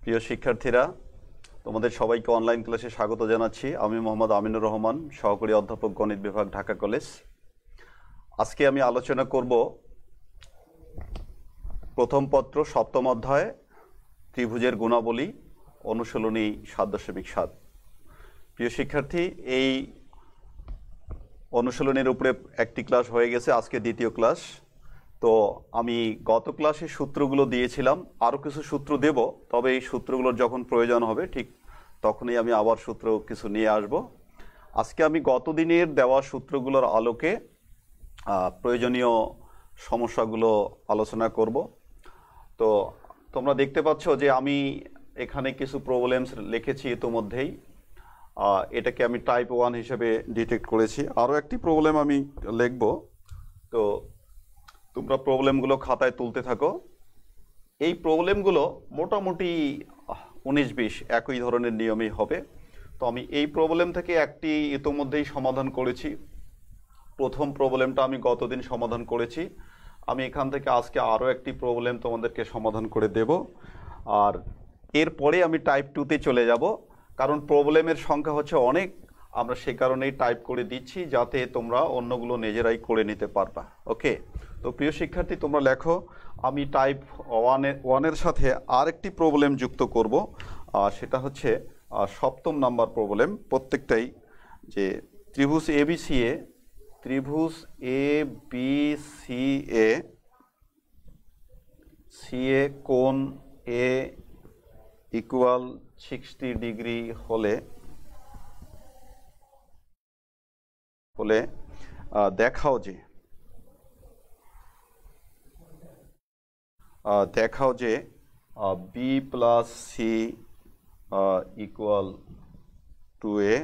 প্রিয় শিক্ষার্থীরা, তোমাদের সবাইকে অনলাইন ক্লাসে স্বাগত জানাচ্ছি। আমি মোহাম্মদ আমিনুর রহমান, সহকারী অধ্যাপক, গণিত বিভাগ, ঢাকা কলেজ। আজকে আমি আলোচনা করব প্রথম পত্র সপ্তম অধ্যায় ত্রিভুজের গুণাবলী, অনুশীলনী ৭.৭। প্রিয় শিক্ষার্থী, এই অনুশীলনের উপরে একটি ক্লাস হয়ে গেছে, আজকে দ্বিতীয় ক্লাস। তো আমি গত ক্লাসে সূত্রগুলো দিয়েছিলাম, আরও কিছু সূত্র দেব, তবে এই সূত্রগুলোর যখন প্রয়োজন হবে ঠিক তখনই আমি আবার সূত্র কিছু নিয়ে আসব। আজকে আমি গত দিনের দেওয়া সূত্রগুলোর আলোকে প্রয়োজনীয় সমস্যাগুলো আলোচনা করব। তো তোমরা দেখতে পাচ্ছ যে আমি এখানে কিছু প্রবলেমস লিখেছি ইতিমধ্যেই। এটাকে আমি টাইপ 1 হিসেবে ডিটেক্ট করেছি। আরও একটি প্রবলেম আমি লিখব, তো তোমরা প্রবলেমগুলো খাতায় তুলতে থাকো। এই প্রবলেমগুলো মোটামুটি 19-20 একই ধরনের নিয়মেই হবে। তো আমি এই প্রবলেম থেকে একটি ইতিমধ্যেই সমাধান করেছি। প্রথম প্রবলেমটা আমি গতদিন সমাধান করেছি। আমি এখান থেকে আজকে আরও একটি প্রবলেম তোমাদেরকে সমাধান করে দেব, আর এরপরে আমি টাইপ 2তে চলে যাব, কারণ প্রবলেমের সংখ্যা হচ্ছে অনেক। আমরা সে কারণেই টাইপ করে দিচ্ছি, যাতে তোমরা অন্যগুলো নিজেরাই করে নিতে পারবা। ওকে, তো প্রিয় শিক্ষার্থী, তোমরা লেখো। আমি টাইপ 1-এর সাথে আরেকটি প্রবলেম যুক্ত করব, সেটা হচ্ছে সপ্তম নাম্বার প্রবলেম। প্রত্যেকটাই যে ত্রিভুজ এবিসিএ সিএ কোণ এ ইকুয়াল 60 ডিগ্রি হলে দেখাও যে B plus C equal 2a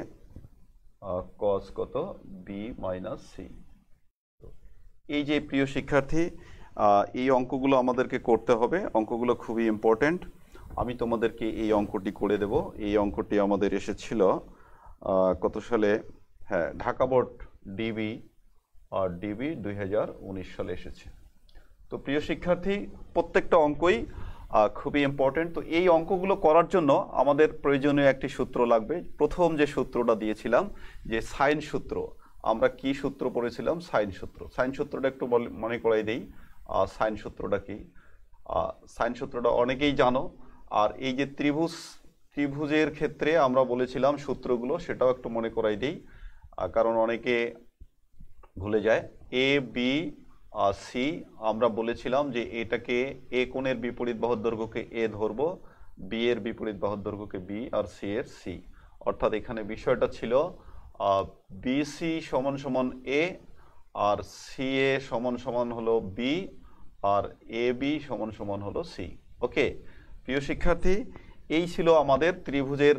cos কত বি মাইনাস সি। এই যে প্রিয় শিক্ষার্থী, এই অঙ্কগুলো আমাদেরকে করতে হবে। অঙ্কগুলো খুবই ইম্পর্টেন্ট। আমি তোমাদেরকে এই অঙ্কটি করে দেব। এই অঙ্কটি আমাদের এসেছিল কত সালে? হ্যাঁ, ঢাকা বোর্ড ডিবি 2019 সালে এসেছে। তো প্রিয় শিক্ষার্থী, প্রত্যেকটা অঙ্কই খুবই ইম্পর্টেন্ট। তো এই অঙ্কগুলো করার জন্য আমাদের প্রয়োজনীয় একটি সূত্র লাগবে। প্রথম যে সূত্রটা দিয়েছিলাম, যে সাইন সূত্র। আমরা কি সূত্র পড়েছিলাম? সাইন সূত্র। সাইন সূত্রটা একটু মনে করাই দেই। সাইন সূত্রটা কি? সাইন সূত্রটা অনেকেই জানো। আর এই যে ত্রিভুজের ক্ষেত্রে আমরা বলেছিলাম সূত্রগুলো, সেটাও একটু মনে করাই দেই, কারণ অনেকে ভুলে যায়। এ বি সি, আমরা বলেছিলাম যে এটাকে এ কোণের বিপরীত বাহুর দৈর্ঘ্যকে এ ধরবো, বি এর বিপরীত বাহুর দৈর্ঘ্যকে বি, আর সি এর সি। অর্থাৎ এখানে বিষয়টা ছিল বিসি সমান সমান এ, আর সি এ সমান সমান হলো বি, আর এ বি সমান সমান হলো সি। ওকে প্রিয় শিক্ষার্থী, এই ছিল আমাদের ত্রিভুজের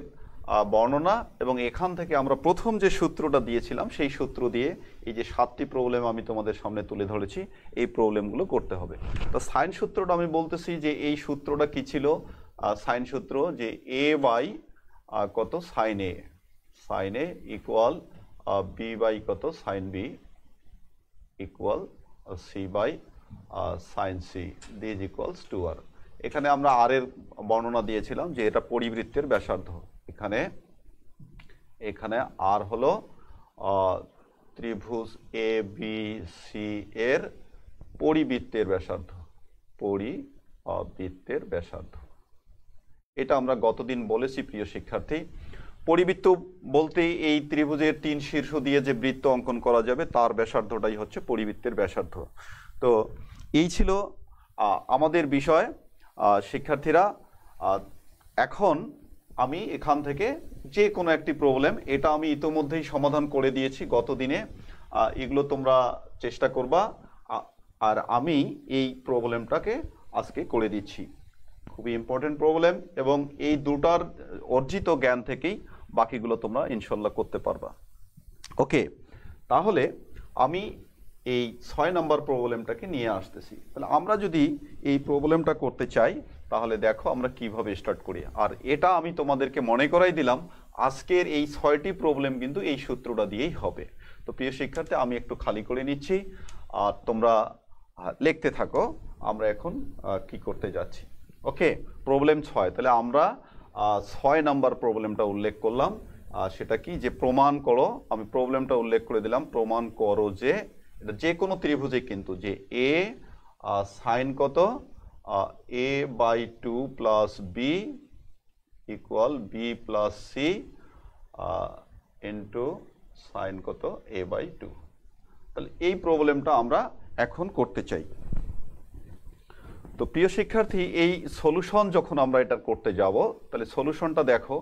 বর্ণনা। এবং এখান থেকে আমরা প্রথম যে সূত্রটা দিয়েছিলাম, সেই সূত্র দিয়ে এই যে 7টি প্রবলেম আমি তোমাদের সামনে তুলে ধরেছি, এই প্রবলেমগুলো করতে হবে। তো সাইন সূত্রটা আমি বলতেছি যে এই সূত্রটা কি ছিল? সাইন সূত্র যে এ বাই কত sine A equal B by কত sine B equal C by sine C, this equals to R. এখানে আমরা আর এর বর্ণনা দিয়েছিলাম যে এটা পরিবৃত্তের ব্যাসার্ধ। এখানে আর হলো ত্রিভুজ এ বি সি এর পরিবৃত্তের ব্যাসার্ধ। এটা আমরা গতদিন বলেছি প্রিয় শিক্ষার্থী। পরিবৃত্ত বলতে এই ত্রিভুজের 3 শীর্ষ দিয়ে যে বৃত্ত অঙ্কন করা যাবে, তার ব্যাসার্ধটাই হচ্ছে পরিবৃত্তের ব্যাসার্ধ। তো এই ছিল আমাদের বিষয় শিক্ষার্থীরা। এখন আমি এখান থেকে যে কোনো একটি প্রবলেম, এটা আমি ইতোমধ্যেই সমাধান করে দিয়েছি গত দিনে, এগুলো তোমরা চেষ্টা করবা। আর আমি এই প্রবলেমটাকে আজকে করে দিচ্ছি। খুবই ইম্পর্টেন্ট প্রবলেম, এবং এই দুটার অর্জিত জ্ঞান থেকেই বাকিগুলো তোমরা ইনশাল্লাহ করতে পারবা। ওকে, তাহলে আমি এই 6 নম্বর প্রবলেমটাকে নিয়ে আসতেছি। তাহলে আমরা যদি এই প্রবলেমটা করতে চাই, তাহলে দেখো আমরা কিভাবে স্টার্ট করি। আর এটা আমি তোমাদেরকে মনে করাই দিলাম, আজকের এই 6টি প্রবলেম কিন্তু এই সূত্রটা দিয়েই হবে। তো প্রিয় শিক্ষার্থী, আমি একটু খালি করে নিচ্ছি, আর তোমরা লিখতে থাকো। আমরা এখন কি করতে যাচ্ছি। ওকে, প্রবলেম 6। তাহলে আমরা 6 নাম্বার প্রবলেমটা উল্লেখ করলাম। সেটা কি, যে প্রমাণ করো, আমি প্রবলেমটা উল্লেখ করে দিলাম, প্রমাণ করো যে এটা যে কোনো ত্রিভুজে কিন্তু যে এ সাইন কত a/2 plus B equal B plus C into sine কত a/2। তাহলে এই প্রবলেমটা আমরা এখন করতে চাই। তো প্রিয় শিক্ষার্থী, এই সলিউশন যখন আমরা এটা করতে যাব, তাহলে সলিউশনটা দেখো,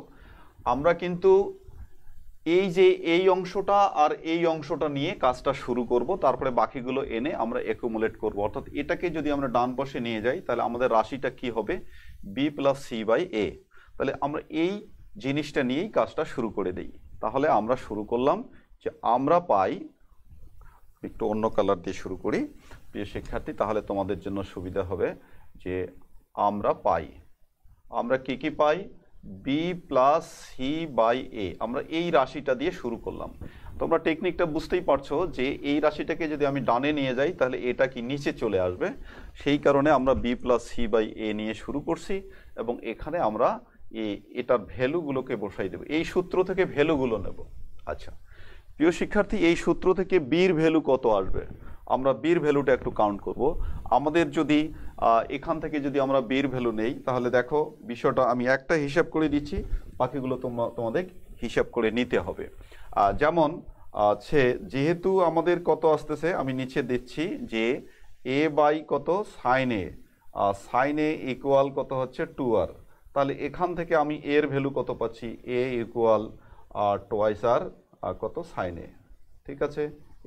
আমরা কিন্তু এই যে এই অংশটা আর এই অংশটা নিয়ে কাজটা শুরু করব, তারপরে বাকিগুলো এনে আমরা অ্যাকুমুলেট করব। অর্থাৎ এটাকে যদি আমরা ডান পাশে নিয়ে যাই, তাহলে আমাদের রাশিটা কি হবে, বি প্লাস সি বাই এ। তাহলে আমরা এই জিনিসটা নিয়েই কাজটা শুরু করে দিই। তাহলে আমরা শুরু করলাম যে আমরা পাই, একটু অন্য কালার দিয়ে শুরু করি প্রিয় শিক্ষার্থী, তাহলে তোমাদের জন্য সুবিধা হবে। যে আমরা কি পাই, বি প্লাস সি বাই এ। আমরা এই রাশিটা দিয়ে শুরু করলাম। তোমরা টেকনিকটা বুঝতেই পারছো যে এই রাশিটাকে যদি আমি ডানে নিয়ে যাই, তাহলে এটা কি নিচে চলে আসবে। সেই কারণে আমরা বি প্লাস সি বাই এ নিয়ে শুরু করছি, এবং এখানে আমরা এটার ভ্যালুগুলোকে বসাই দেব। এই সূত্র থেকে ভ্যালুগুলো নেব। আচ্ছা প্রিয় শিক্ষার্থী, এই সূত্র থেকে বির ভ্যালু কত আসবে, আমরা বির ভ্যালুটা একটু কাউন্ট করব। আমাদের যদি এখান থেকে যদি আমরা বির ভ্যালু নেই, তাহলে দেখো বিষয়টা আমি একটা হিসাব করে দিচ্ছি, বাকিগুলো তোমাদের হিসাব করে নিতে হবে। যেমন যেহেতু আমাদের কত আসতেছে, আমি নিচে দিচ্ছি যে এ বাই কত সাইন এ ইকুয়াল কত হচ্ছে 2r। তাহলে এখান থেকে আমি এর ভ্যালু কত পাচ্ছি, এ ইকুয়াল টোয়াইস আর কত সাইন এ। ঠিক আছে,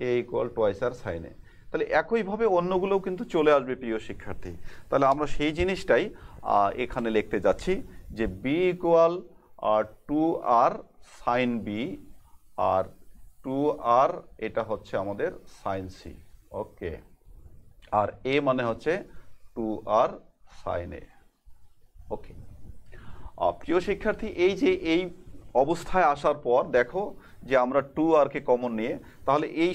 এ ইকুয়াল টোয়াইস আর সাইন এ। তাহলে একইভাবে অন্যগুলোও কিন্তু চলে আসবে প্রিয় শিক্ষার্থী। তাহলে আমরা সেই জিনিসটাই এখানে লিখতে যাচ্ছি যে B equal 2r sine B, আর 2r এটা হচ্ছে আমাদের সাইন সি। ওকে, আর এ মানে হচ্ছে 2r সাইন এ। ওকে প্রিয় শিক্ষার্থী, এই যে এই অবস্থায় আসার পর দেখো যে আমরা 2r কে কমন নিয়ে, তাহলে এই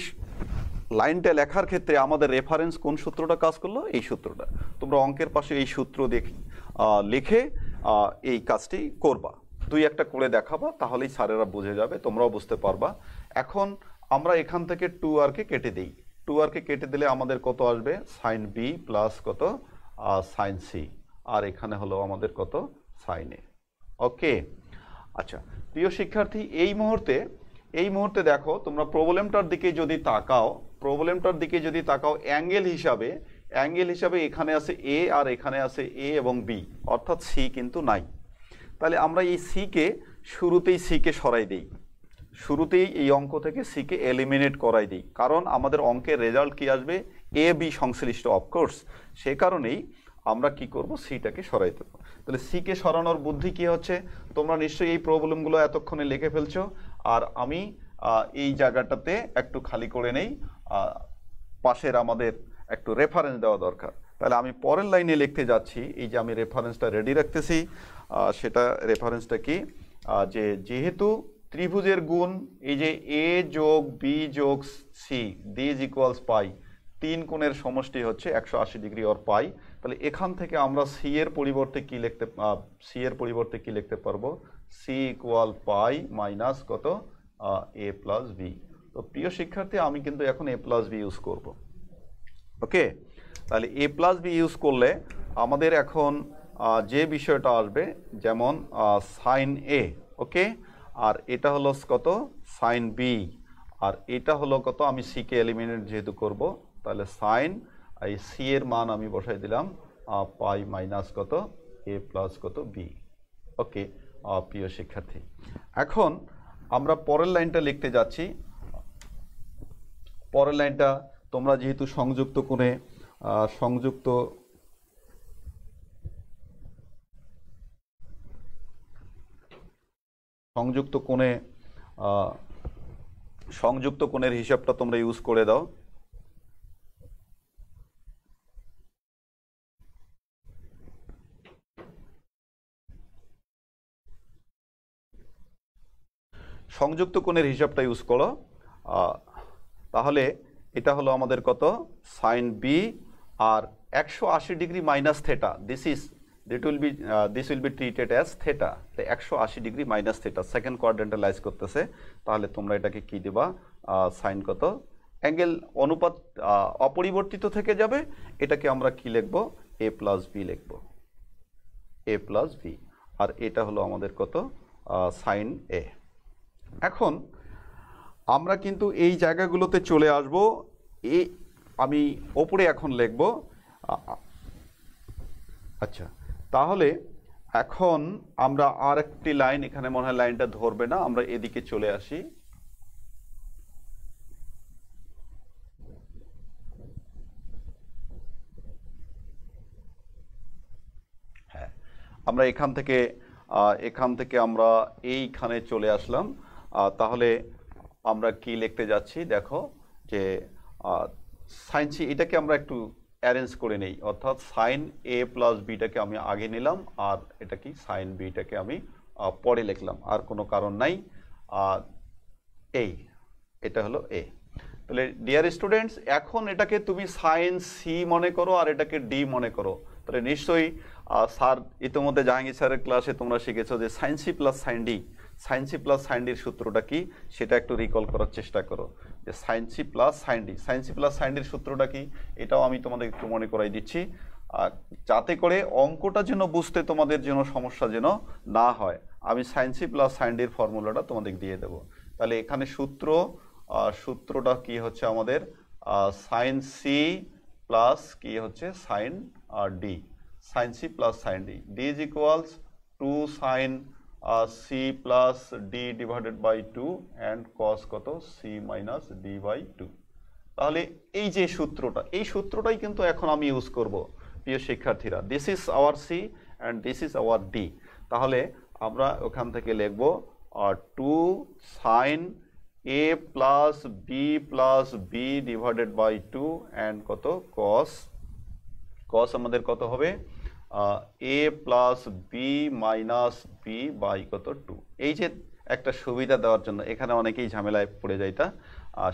লাইনটা লেখার ক্ষেত্রে আমাদের রেফারেন্স কোন সূত্রটা কাজ করলো, এই সূত্রটা। তোমরা অঙ্কের পাশে এই সূত্র লিখে এই কাজটি করবা, দুই একটা করে দেখাবা, তাহলেই স্যারেরা বুঝে যাবে, তোমরাও বুঝতে পারবা। এখন আমরা এখান থেকে 2r কে কেটে দিই। 2r কে কেটে দিলে আমাদের কত আসবে, সাইন বি প্লাস কত সাইন সি, আর এখানে হলো আমাদের কত সাইন এ। ওকে আচ্ছা প্রিয় শিক্ষার্থী, এই মুহূর্তে দেখো তোমরা প্রবলেমটার দিকে যদি তাকাও, অ্যাঙ্গেল হিসাবে এখানে আছে এ আর এখানে আছে এ এবং বি, অর্থাৎ সি কিন্তু নাই। তাহলে আমরা এই শুরুতেই সিকে সরাই দিই, শুরুতেই এই অঙ্ক থেকে সিকে এলিমিনেট করাই দিই, কারণ আমাদের অঙ্কের রেজাল্ট কি আসবে, এ বি সংশ্লিষ্ট অফকোর্স। সে কারণেই আমরা কি করব, সিটাকে সরাই দেবো। তাহলে সিকে সরানোর বুদ্ধি কি হচ্ছে, তোমরা নিশ্চয়ই এই প্রবলেমগুলো এতক্ষণে লিখে ফেলছো, আর আমি এই জায়গাটাতে একটু খালি করে নেই, পাশের আমাদের একটু রেফারেন্স দেওয়া দরকার। তাহলে আমি পরের লাইনে লিখতে যাচ্ছি, এই যে আমি রেফারেন্সটা রেডি রাখতেছি, সেটা রেফারেন্সটা কি, যেহেতু ত্রিভুজের গুণ এই যে এ যোগ বি যোগ সি দিজ ইকুয়ালস পাই, 3 কোণের সমষ্টি হচ্ছে 180 ডিগ্রি অর পাই। তাহলে এখান থেকে আমরা সি এর পরিবর্তে কি লিখতে পারবো, সি ইকুয়াল পাই মাইনাস কত এ প্লাস বি। তো প্রিয় শিক্ষার্থী, আমি কিন্তু এখন এ প্লাস বি ইউজ করব। ওকে, তাহলে এ প্লাস বি ইউজ করলে আমাদের এখন যে বিষয়টা আসবে, যেমন সাইন এ, ওকে, আর এটা হলো কত সাইন বি, আর এটা হলো কত, আমি সি কে এলিমিনেট যেহেতু করব, তাহলে সাইন এই সি এর মান আমি বসাই দিলাম পাই মাইনাস কত এ প্লাস কত বি। ওকে প্রিয় শিক্ষার্থী, এখন আমরা পরের লাইনটা লিখতে যাচ্ছি। পরের লাইনটা তোমরা যেহেতু সংযুক্ত কোণে সংযুক্ত কোণের হিসাবটা তোমরা ইউজ করে দাও। সংযুক্ত কোণের হিসাবটা ইউজ করো, তাহলে এটা হলো আমাদের কত সাইন বি, আর 180 degree minus theta, this is this will be treated as theta, 180 degree minus theta, second কোয়াড্রেন্টালাইজ করতেছে। তাহলে তোমরা এটাকে কি দেবা, সাইন কত, অ্যাঙ্গেল অনুপাত অপরিবর্তিত থেকে যাবে, এটাকে আমরা কি লিখব, এ প্লাস বি লিখব, এ প্লাস বি। আর এটা হলো আমাদের কত, সাইন এ। এখন আমরা কিন্তু এই জায়গাগুলোতে চলে আসব। আমি ওপরে এখন লিখব। আচ্ছা, তাহলে এখন আমরা আর একটি লাইন, এখানে মনে হয় লাইনটা ধরবে না, আমরা এদিকে চলে আসি। হ্যাঁ, আমরা এখান থেকে আমরা এইখানে চলে আসলাম। তাহলে আমরা কি লিখতে যাচ্ছি, দেখো যে সাইন সি, এটাকে আমরা একটু অ্যারেঞ্জ করে নেই, অর্থাৎ সাইন এ প্লাস বিটাকে আমি আগে নিলাম, আর এটা কি সাইন বিটাকে আমি পরে লিখলাম, আর কোনো কারণ নাই। এটা হলো এ। তাহলে ডিয়ার স্টুডেন্টস, এখন এটাকে তুমি সাইন সি মনে করো আর এটাকে ডি মনে করো। তাহলে নিশ্চয়ই স্যার ইতিমধ্যে জাহাঙ্গীর স্যারের ক্লাসে তোমরা শিখেছো যে sine C plus sine D, sine C plus sine ডির সূত্রটা কি সেটা একটু রিকল করার চেষ্টা করো, যে sine C plus sine D, sine C plus sine ডির সূত্রটা কি এটাও আমি তোমাদের একটু মনে করাই দিচ্ছি, যাতে করে অঙ্কটা যেন বুঝতে তোমাদের যেন সমস্যা যেন না হয়। আমি সাইন সি প্লাস সাইন ডির ফর্মুলাটা তোমাদের দিয়ে দেবো। তাহলে এখানে সূত্রটা কি হচ্ছে আমাদের, সাইন সি প্লাস কি হচ্ছে sine D, sine C plus sine D, D is equals 2 sine C plus D divided by 2 and cos কত, সি মাইনাস ডি বাই 2। তাহলে এই যে সূত্রটা, এই সূত্রটাই কিন্তু এখন আমি ইউজ করব প্রিয় শিক্ষার্থীরা। This is our C and this is our D. তাহলে আমরা ওখান থেকে লিখব 2 sine A plus B divided by 2 and কত, কস আমাদের কত হবে, A plus B minus B by কত 2। এই যে একটা সুবিধা দেওয়ার জন্য, এখানে অনেকেই ঝামেলায় পড়ে যাইতা,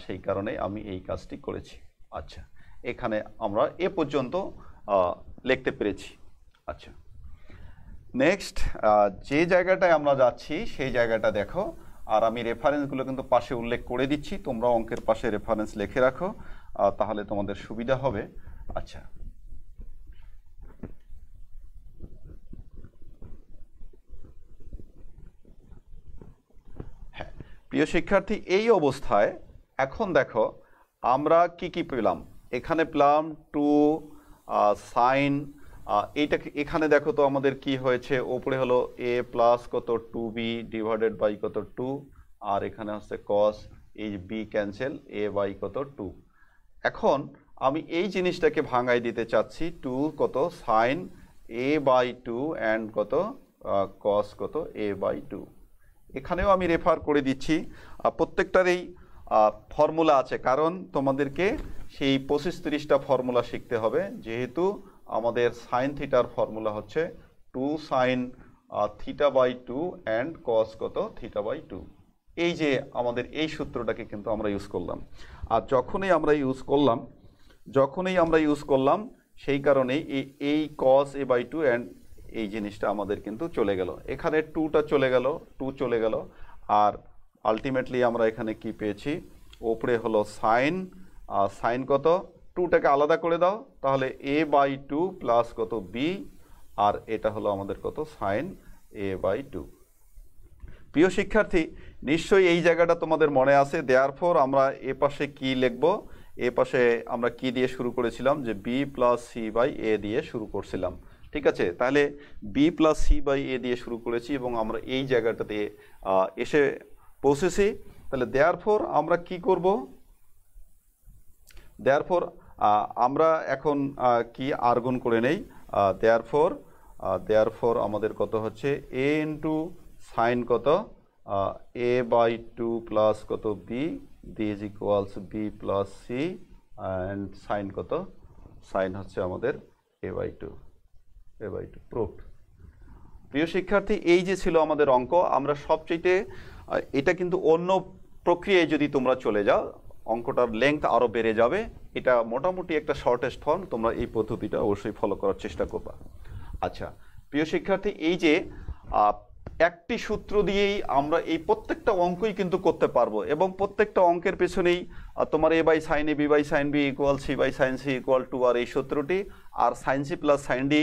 সেই কারণে আমি এই কাজটি করেছি। আচ্ছা, এখানে আমরা এ পর্যন্ত লিখতে পেরেছি। আচ্ছা, নেক্সট যে জায়গাটায় আমরা যাচ্ছি সেই জায়গাটা দেখো, আর আমি রেফারেন্সগুলো কিন্তু পাশে উল্লেখ করে দিচ্ছি, তোমরা অঙ্কের পাশে রেফারেন্স লিখে রাখো, তাহলে তোমাদের সুবিধা হবে। আচ্ছা, হ্যাঁ প্রিয় শিক্ষার্থী, এই অবস্থায় এখন দেখো আমরা কি পেলাম, এখানে পেলাম 2 সাইন, এইটাকে এখানে দেখো তো আমাদের কি হয়েছে, ওপরে হলো এ প্লাস কত 2b ডিভাইডেড বাই কত 2, আর এখানে হচ্ছে কস, এই বি ক্যান্সেল, এ বাই কত 2। এখন আমি এই জিনিসটাকে ভাঙাই দিতে চাচ্ছি, 2 কত সাইন এ বাই 2 অ্যান্ড কত কস কত এ বাই 2। এখানেও আমি রেফার করে দিচ্ছি, প্রত্যেকটার এই ফর্মুলা আছে, কারণ তোমাদেরকে সেই 25-30টা ফর্মুলা শিখতে হবে, যেহেতু আমাদের সাইন থিটার ফর্মুলা হচ্ছে 2 sine theta by 2 and cos কত থিটা বাই 2। এই যে আমাদের এই সূত্রটাকে কিন্তু আমরা ইউজ করলাম, আর যখনই আমরা ইউজ করলাম সেই কারণেই এই কস এ বাই 2 অ্যান্ড এই জিনিসটা আমাদের কিন্তু চলে গেল, এখানে 2টা চলে গেল, আর আলটিমেটলি আমরা এখানে কি পেয়েছি, ওপরে হলো সাইন কত, 2টাকে আলাদা করে দাও, তাহলে এ বাই 2 প্লাস কত বি, আর এটা হলো আমাদের কত সাইন এ বাই 2। প্রিয় শিক্ষার্থী, নিশ্চয়ই এই জায়গাটা তোমাদের মনে আছে। দেয়ারফর আমরা এ পাশে কি লিখব, এ পাশে আমরা কি দিয়ে শুরু করেছিলাম, যে বি প্লাস সি বাই এ দিয়ে শুরু করছিলাম, ঠিক আছে। তাহলে বি প্লাস সি বাই এ দিয়ে শুরু করেছি এবং আমরা এই জায়গাটাতে এসে পৌঁছেছি। তাহলে দেয়ারফর আমরা কি করব, দেয়ারফর আমরা এখন কি আর গুণ করে নেই, দেয়ারফর আমাদের কত হচ্ছে এ ইন্টু সাইন কত এ বাই 2 প্লাস কত B, B is equals B plus C and sine কত, সাইন হচ্ছে আমাদের এ বাই 2 প্রুফড। প্রিয় শিক্ষার্থী, এই যে ছিল আমাদের অঙ্ক, আমরা সবচেয়ে এটা কিন্তু অন্য প্রক্রিয়ায় যদি তোমরা চলে যাও অঙ্কটার লেংথ আরও বেড়ে যাবে, এটা মোটামুটি একটা শর্টেস্ট ফর্ম, তোমরা এই পদ্ধতিটা অবশ্যই ফলো করার চেষ্টা করবা। আচ্ছা, প্রিয় শিক্ষার্থী, এই যে একটি সূত্র দিয়েই আমরা এই প্রত্যেকটা অঙ্কই কিন্তু করতে পারবো, এবং প্রত্যেকটা অঙ্কের পেছনেই তোমার a by sine A, B by sine B equal C by sine C equal to R এই সূত্রটি, আর sine C plus sine D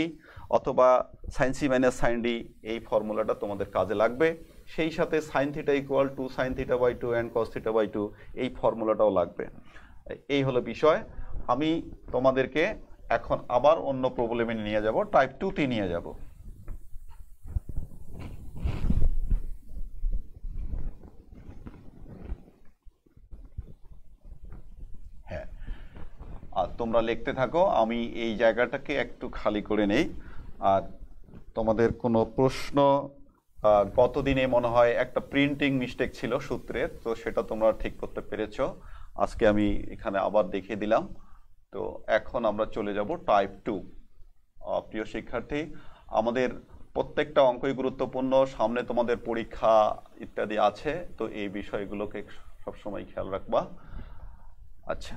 অথবা sine C minus sine D এই ফর্মুলাটা তোমাদের কাজে লাগবে। সেই সাথে sine theta equal to sine theta by two and cos theta by two এই ফর্মুলাটাও লাগবে। এই হলো বিষয়। আমি তোমাদেরকে এখন আবার অন্য প্রবলেমে নিয়ে যাব, টাইপ 2 নিয়ে যাব। হ্যাঁ, আর তোমরা লিখতে থাকো, আমি এই জায়গাটাকে একটু খালি করে নেই। আর তোমাদের কোনো প্রশ্ন, গতদিনে মনে হয় একটা প্রিন্টিং মিস্টেক ছিল সূত্রের, তো সেটা তোমরা ঠিক করতে পেরেছো। আজকে আমি এখানে আবার দেখিয়ে দিলাম। তো এখন আমরা চলে যাব টাইপ 2। প্রিয় শিক্ষার্থী, আমাদের প্রত্যেকটা অঙ্কই গুরুত্বপূর্ণ, সামনে তোমাদের পরীক্ষা ইত্যাদি আছে, তো এই বিষয়গুলোকে সবসময় খেয়াল রাখবা। আচ্ছা,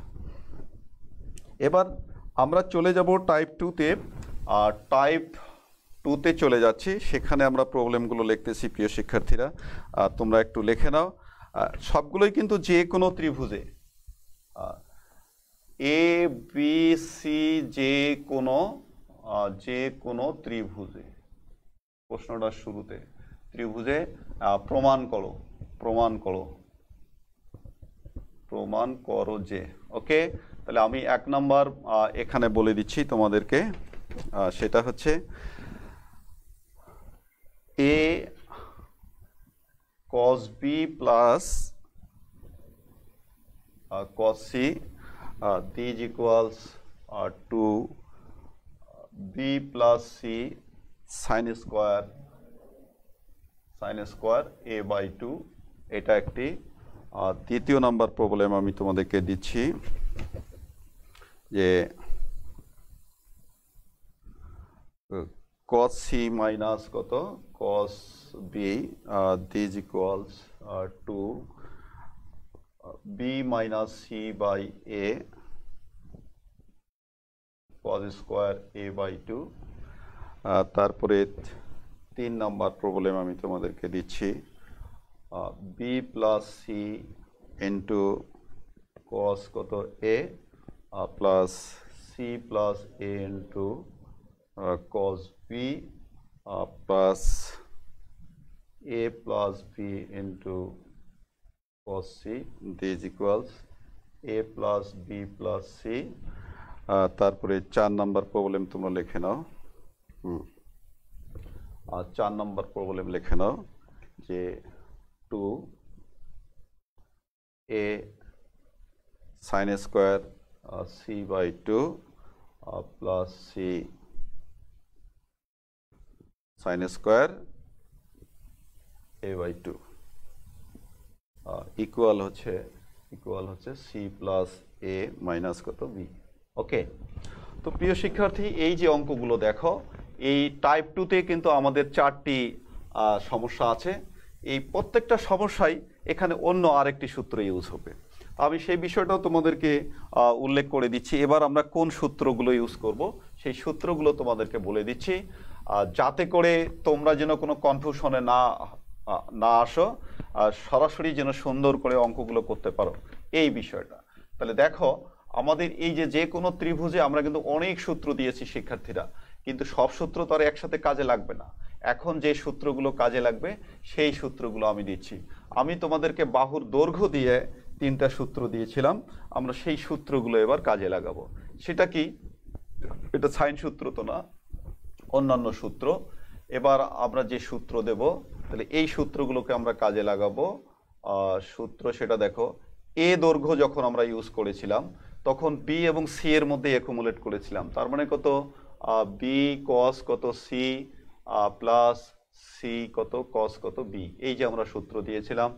এবার আমরা চলে যাব টাইপ 2-তে। আর টাইপ 2-তে চলে যাচ্ছি, সেখানে আমরা প্রবলেমগুলো লিখতেছি। প্রিয় শিক্ষার্থীরা, তোমরা একটু লিখে নাও। সবগুলোই কিন্তু যে কোনো ত্রিভুজে, এ বি সি, যে কোনো ত্রিভুজে, প্রশ্নটার শুরুতে ত্রিভুজে প্রমাণ করো যে। ওকে, তাহলে আমি 1 নাম্বার এখানে বলে দিচ্ছি তোমাদেরকে, সেটা হচ্ছে a cos b plus cos c is equals to b plus c sin square a by 2। এটা একটি। দ্বিতীয় নাম্বার প্রবলেম আমি তোমাদেরকে দিচ্ছি যে cos c minus কত cos b is equals to b minus c by a cos square a by 2। তারপরে 3 number problem আমি তোমাদেরকে দিচ্ছি b plus c into cos কত a plus c plus a into cos b plus a plus b into cos c is equals a plus b plus c। তারপরে 4 number problem তোমরা লিখে নাও। 4 number problem লিখে নাও যে 2a sin square c by 2 plus c sin square a by 2 equal হচ্ছে c plus a minus কত b। ওকে, তো প্রিয় শিক্ষার্থী, এই যে অঙ্কগুলো দেখো, এই টাইপ 2-তে কিন্তু আমাদের 4টি সমস্যা আছে। এই প্রত্যেকটা সমস্যায় এখানে অন্য আরেকটি সূত্র ইউজ হবে। আমি সেই বিষয়টাও তোমাদেরকে উল্লেখ করে দিচ্ছি। এবার আমরা কোন সূত্রগুলো ইউজ করব সেই সূত্রগুলো তোমাদেরকে বলে দিচ্ছি, যাতে করে তোমরা যেন কোনো কনফিউশনে না আসো, সরাসরি যেন সুন্দর করে অঙ্কগুলো করতে পারো, এই বিষয়টা। তাহলে দেখো, আমাদের এই যে কোনো ত্রিভুজে আমরা কিন্তু অনেক সূত্র দিয়েছি শিক্ষার্থীরা, কিন্তু সব সূত্র তো আর একসাথে কাজে লাগবে না। এখন যে সূত্রগুলো কাজে লাগবে সেই সূত্রগুলো আমি দিচ্ছি। আমি তোমাদেরকে বাহুর দৈর্ঘ্য দিয়ে 3টা সূত্র দিয়েছিলাম, আমরা সেই সূত্রগুলো এবার কাজে লাগাবো। সেটা কি? এটা সাইন সূত্র তো না, অন্যান্য সূত্র। এবার আমরা যে সূত্র দেব, তাহলে এই সূত্রগুলোকে আমরা কাজে লাগাবো। সূত্র সেটা দেখো, এ দৈর্ঘ্য যখন আমরা ইউজ করেছিলাম তখন বি এবং সি এর মধ্যে অ্যাকুমুলেট করেছিলাম, তার মানে কত বি কস কত সি প্লাস সি কত কস কত বি। এই যে আমরা সূত্র দিয়েছিলাম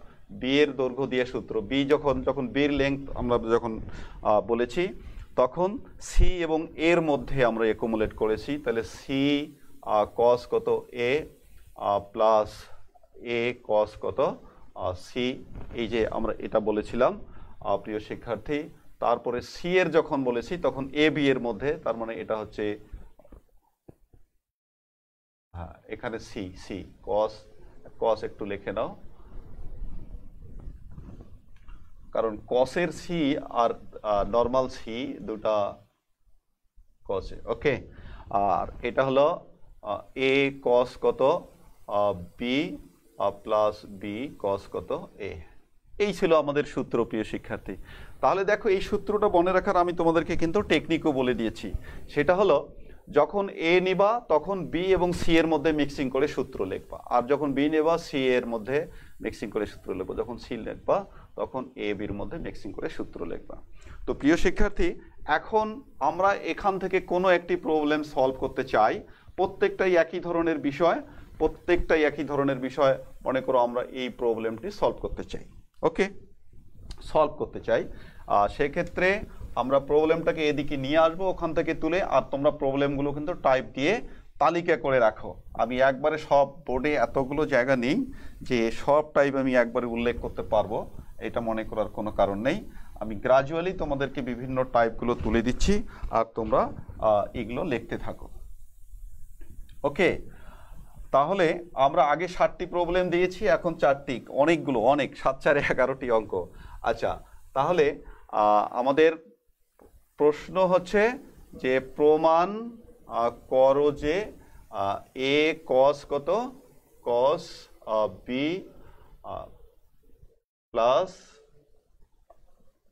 বি এর দৈর্ঘ্য দিয়ে সূত্র, বি যখন বির লেংথ আমরা যখন বলেছি তখন সি এবং এর মধ্যে আমরা অ্যাকুমুলেট করেছি, তাহলে সি কস কত এ প্লাস এ কস কত সি। এই যে আমরা এটা বলেছিলাম প্রিয় শিক্ষার্থী। তারপরে সি এর যখন বলেছি তখন এ বি এর মধ্যে, তার মানে এটা হচ্ছে হ্যাঁ এখানে সি সি কস কস একটু লিখে নাও, কারণ কসের সি আর নর্মাল সি দুটা কসে। ওকে, আর এটা হলো এ কস কত বি প্লাস বি কস কত এ। এই ছিল আমাদের সূত্র প্রিয় শিক্ষার্থী। তাহলে দেখো এই সূত্রটা মনে রাখার আমি তোমাদেরকে কিন্তু টেকনিকও বলে দিয়েছি। সেটা হলো যখন এ নিবা তখন বি এবং সি এর মধ্যে মিক্সিং করে সূত্র লিখবা, আর যখন বি নেবা সি এর মধ্যে মিক্সিং করে সূত্র লিখবা, যখন সি লিখবা তখন এ বির মধ্যে মিক্সিং করে সূত্র লিখবা। তো প্রিয় শিক্ষার্থী, এখন আমরা এখান থেকে কোনো একটি প্রবলেম সলভ করতে চাই, প্রত্যেকটাই একই ধরনের বিষয়, মনে করো আমরা এই প্রবলেমটি সলভ করতে চাই। ওকে, সলভ করতে চাই, সেক্ষেত্রে আমরা প্রবলেমটাকে এদিকে নিয়ে আসবো ওখান থেকে তুলে, আর তোমরা প্রবলেমগুলো কিন্তু টাইপ দিয়ে তালিকা করে রাখো। আমি একবারে সব বোর্ডে এতগুলো জায়গা নেই যে সব টাইপ আমি একবারে উল্লেখ করতে পারবো, এটা মনে করার কোনো কারণ নেই। আমি গ্রাজুয়ালি তোমাদেরকে বিভিন্ন টাইপগুলো তুলে দিচ্ছি, আর তোমরা এগুলো লিখতে থাকো। ওকে, তাহলে আমরা আগে 7টি প্রবলেম দিয়েছি, এখন 4টি, অনেকগুলো, অনেক 7 4 11টি অঙ্ক। আচ্ছা, তাহলে আমাদের প্রশ্ন হচ্ছে যে প্রমাণ করো যে এ কস কত কস বি প্লাস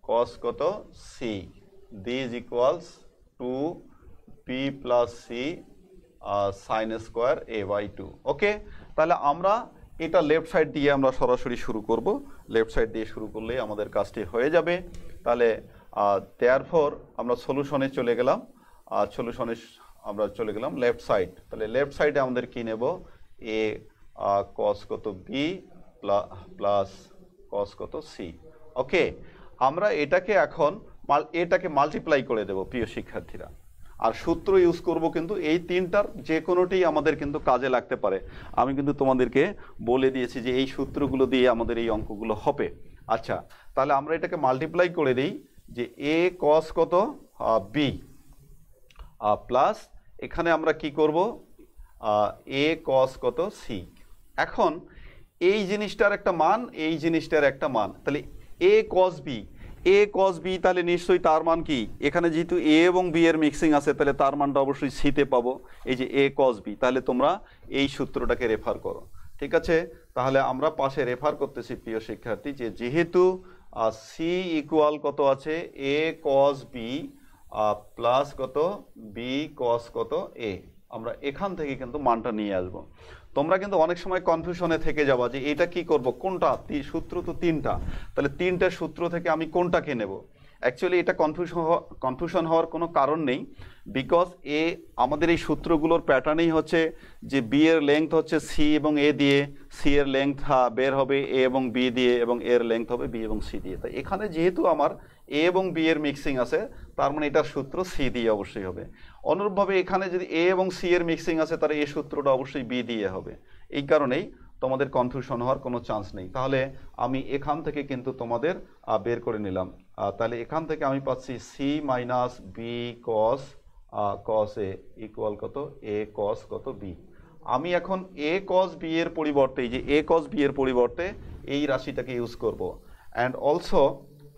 কস কত C this equals to B plus C sine square A by 2। Okay, তাহলে আমরা এটা লেফট সাইড দিয়ে আমরা সরাসরি শুরু করব, লেফট সাইড দিয়ে শুরু করলেই আমাদের কাজটি হয়ে যাবে। তাহলে দেয়ারফর আমরা সলিউশনে চলে গেলাম, আমরা চলে গেলাম লেফট সাইড। তাহলে লেফট সাইডে আমাদের কি নেব, এ কস কত বি প্লাস কস কত সি। ওকে, আমরা এটাকে এখন এটাকে মাল্টিপ্লাই করে দেব প্রিয় শিক্ষার্থীরা, আর সূত্র ইউজ করব কিন্তু এই তিনটার যে কোনোটি আমাদের কিন্তু কাজে লাগতে পারে। আমি কিন্তু তোমাদেরকে বলে দিয়েছি যে এই সূত্রগুলো দিয়ে আমাদের এই অঙ্কগুলো হবে। আচ্ছা, তাহলে আমরা এটাকে মাল্টিপ্লাই করে দিই, যে এ কস কত বি প্লাস এখানে আমরা কি করব এ কস কত সি। এখন এই জিনিসটার একটা মান, এই জিনিসটার একটা মান, তাহলে এ কস বি তাহলে নিশ্চয়ই তার মান কি, এখানে যেহেতু এ এবং বি এর মিক্সিং আছে তাহলে তার মানটা অবশ্যই সিতে পাবো, এই যে এ কস বি। তাহলে তোমরা এই সূত্রটাকে রেফার করো, ঠিক আছে? তাহলে আমরা পাশে রেফার করতেছি প্রিয় শিক্ষার্থী, যে যেহেতু সি ইকুয়াল কত আছে এ কস বি প্লাস কত বি কস কত এ, আমরা এখান থেকে কিন্তু মানটা নিয়ে আসবো। তোমরা কিন্তু অনেক সময় কনফিউশনে থেকে যাবা যে এটা কি করব, কোনটা সূত্র তো তিনটা, তাহলে তিনটা সূত্র থেকে আমি কোনটাকে নেব। অ্যাকচুয়ালি এটা কনফিউশন হওয়ার কোনো কারণ নেই, বিকজ আমাদের এই সূত্রগুলোর প্যাটার্নই হচ্ছে যে বি এর লেংথ হচ্ছে সি এবং এ দিয়ে, সি এর লেংথ বের হবে এ এবং বি দিয়ে, এবং এর লেংথ হবে বি এবং সি দিয়ে। তাই এখানে যেহেতু আমার এ এবং বি এর মিক্সিং আছে, তার মানে এটার সূত্র সি দিয়ে অবশ্যই হবে। অনুরূপভাবে এখানে যদি এ এবং সি এর মিক্সিং আছে, তাহলে এই সূত্রটা অবশ্যই বি দিয়ে হবে। এই কারণেই তোমাদের কনফিউশন হওয়ার কোনো চান্স নেই। তাহলে আমি এখান থেকে কিন্তু তোমাদের বের করে নিলাম। তাহলে এখান থেকে আমি পাচ্ছি সি মাইনাস বি কস এ ইকুয়াল কত এ কস কত বি। আমি এখন এ কস বি এর পরিবর্তে, এই যে এ কস বি এর পরিবর্তে এই রাশিটাকে ইউজ করব। অ্যান্ড অলসো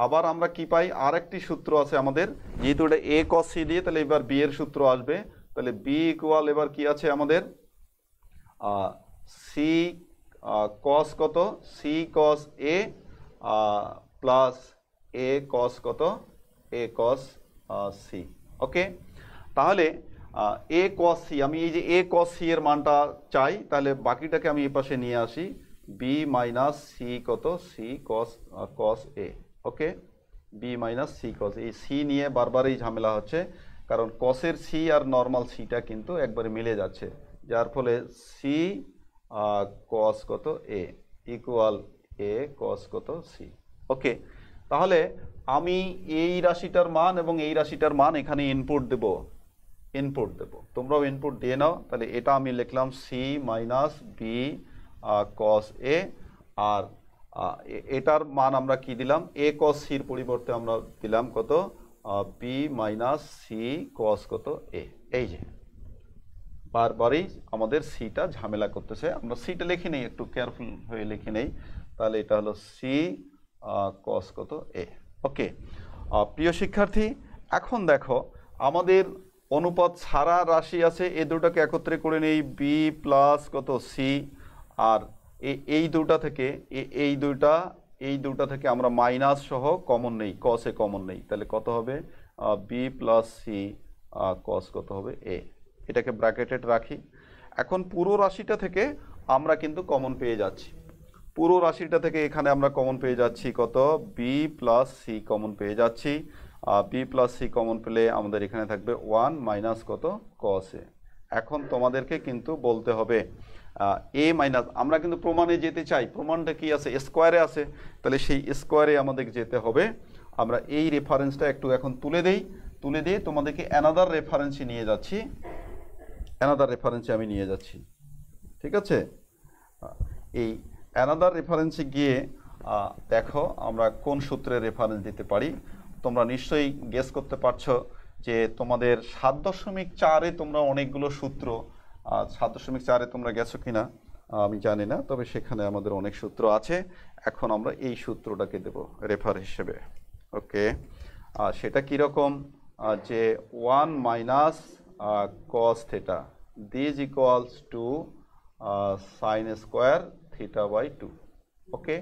আবার আমরা কি পাই, আর একটি সূত্র আছে আমাদের, যেহেতু এটা এ কস সি দিয়ে, তাহলে এবার বি এর সূত্র আসবে। তাহলে বি ইকুয়াল এবার কি আছে আমাদের, সি কস কত সি কস এ প্লাস এ কস কত এ কস সি। ওকে, তাহলে এ কস সি, আমি এই যে এ কস সি এর মানটা চাই, তাহলে বাকিটাকে আমি এই পাশে নিয়ে আসি, বি মাইনাস সি কত সি কস এ। ওকে, বি মাইনাস সি কস, এই সি নিয়ে বারবারই ঝামেলা হচ্ছে, কারণ কসের সি আর নর্মাল সিটা কিন্তু একবারে মিলে যাচ্ছে, যার ফলে সি কস কত এ ইকুয়াল এ কস কত সি। ওকে, তাহলে আমি এই রাশিটার মান এবং এই রাশিটার মান এখানে ইনপুট দেব, তোমরাও ইনপুট দিয়ে নাও। তাহলে এটা আমি লিখলাম সি মাইনাস বি কস এ, আর এটার মান আমরা কি দিলাম, এ কস সির পরিবর্তে আমরা দিলাম কত বি মাইনাস সি কস কত এ। এই যে বারবারই আমাদের সিটা ঝামেলা করতেছে। আমরা সিটা লিখে নেই, একটু কেয়ারফুল হয়ে লিখে নেই। তাহলে এটা হলো সি কস কত এ। ওকে প্রিয় শিক্ষার্থী, এখন দেখো আমাদের অনুপাত ছাড়া রাশি আছে, এই দুটাকে একত্রে করে নেই বি প্লাস কত সি। আর এই দুটা থেকে এই দুটা থেকে আমরা মাইনাস সহ কমন নেই, কসে কমন নেই, তাহলে কত হবে বি প্লাস সি কস কত হবে এ। এটাকে ব্র্যাকেটেড রাখি। এখন পুরো রাশিটা থেকে আমরা কিন্তু কমন পেয়ে যাচ্ছি, পুরো রাশিটা থেকে এখানে আমরা কমন পেয়ে যাচ্ছি কত বি প্লাস সি কমন পেয়ে যাচ্ছি। বি প্লাস সি কমন পেলে আমাদের এখানে থাকবে 1 মাইনাস কত কস এ। এখন তোমাদেরকে কিন্তু বলতে হবে এ মাইনাস, আমরা কিন্তু প্রমাণে যেতে চাই, প্রমাণটা কি আছে স্কোয়ারে আছে, তাহলে সেই স্কোয়ারে আমাদের যেতে হবে। আমরা এই রেফারেন্সটা একটু এখন তুলে দিয়ে তোমাদেরকে অ্যানাদার রেফারেন্সে নিয়ে যাচ্ছি, আমি নিয়ে যাচ্ছি। ঠিক আছে, এই অ্যানাদার রেফারেন্সে গিয়ে দেখো আমরা কোন সূত্রের রেফারেন্স দিতে পারি। তোমরা নিশ্চয়ই গেস করতে পারছো যে তোমাদের 7.4-এ তোমরা অনেকগুলো সূত্র, 7.4-এ তোমরা গেছো কিনা আমি জানি না, তবে সেখানে আমাদের অনেক সূত্র আছে। এখন আমরা এই সূত্রটাকে দেব রেফার হিসেবে। ওকে, সেটা কীরকম, যে 1 minus cos theta this equals to sine square theta by 2। Okay,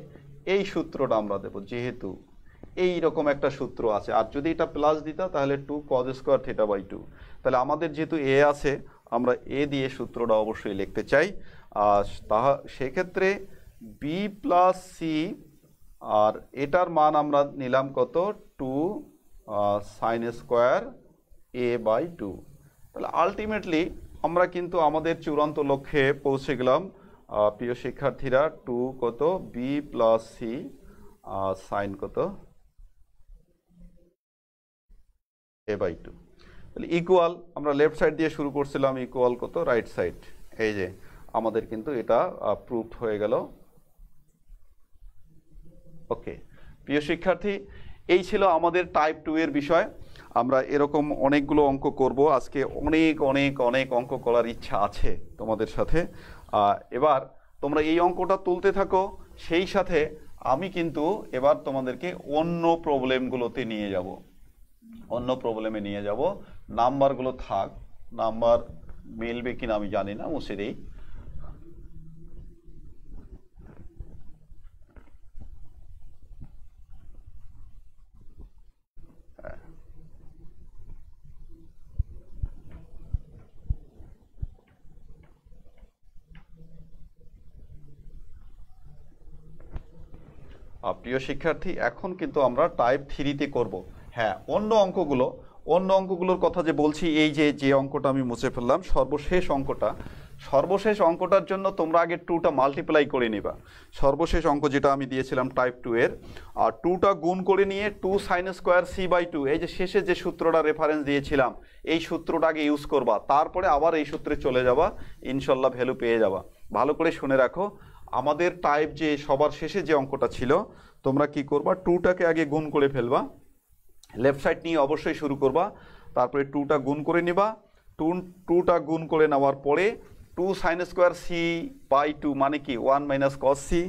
এই সূত্রটা আমরা দেব, যেহেতু এই রকম একটা সূত্র আছে, আর যদি এটা প্লাস দিতা তাহলে 2 কজ স্কোয়ার থিটা বাই 2। তাহলে আমাদের যেহেতু এ আছে, আমরা এ দিয়ে সূত্রটা অবশ্যই লিখতে চাই। সেক্ষেত্রে বি প্লাস সি, আর এটার মান আমরা নিলাম কত 2 সাইন স্কোয়ার এ বাই 2। তাহলে আলটিমেটলি আমরা কিন্তু আমাদের চূড়ান্ত লক্ষ্যে পৌঁছে গেলাম প্রিয় শিক্ষার্থীরা। 2 কত বি প্লাস সি সাইন কত এ বাই 2। তাহলে ইকুয়াল, আমরা লেফট সাইড দিয়ে শুরু করছিলাম, ইকুয়াল কত রাইট সাইড। এই যে আমাদের কিন্তু এটা প্রুফড হয়ে গেল। ওকে প্রিয় শিক্ষার্থী, এই ছিল আমাদের টাইপ 2 এর বিষয়। আমরা এরকম অনেকগুলো অঙ্ক করব আজকে, অনেক অনেক অনেক অঙ্ক করার ইচ্ছা আছে তোমাদের সাথে। এবার তোমরা এই অঙ্কটা তুলতে থাকো, সেই সাথে আমি কিন্তু এবার তোমাদেরকে অন্য প্রবলেমগুলোতে নিয়ে যাব, অন্য প্রবলেমে নিয়ে যাব। নাম্বারগুলো থাক, নাম্বার মিলবে কিনা আমি জানি না, মুছে দিই। প্রিয় শিক্ষার্থী, এখন কিন্তু আমরা টাইপ 3-তে করব। হ্যাঁ, অন্য অঙ্কগুলোর কথা যে বলছি, এই যে অঙ্কটা আমি মুছে ফেললাম, সর্বশেষ অঙ্কটার জন্য তোমরা আগে 2টা মাল্টিপ্লাই করে নিবা। সর্বশেষ অঙ্ক যেটা আমি দিয়েছিলাম টাইপ 2 এর, আর 2টা গুণ করে নিয়ে 2 সাইন স্কোয়ার সি বাই 2, এই যে শেষে যে সূত্রটা রেফারেন্স দিয়েছিলাম, এই সূত্রটা আগে ইউজ করবা, তারপরে আবার এই সূত্রে চলে যাবা, ইনশাল্লাহ ভ্যালু পেয়ে যাবা। ভালো করে শুনে রাখো, আমাদের টাইপ যে সবার শেষে যে অঙ্কটা ছিল, তোমরা কি করবা, 2টাকে আগে গুণ করে ফেলবা, লেফট সাইড নিয়ে অবশ্যই শুরু করবা, তারপরে 2টা গুণ করে নিবা। 2টা গুণ করে নেওয়ার পরে 2 সাইন স্কোয়ার সি বাই 2 মানে কি 1 মাইনাস কস সি,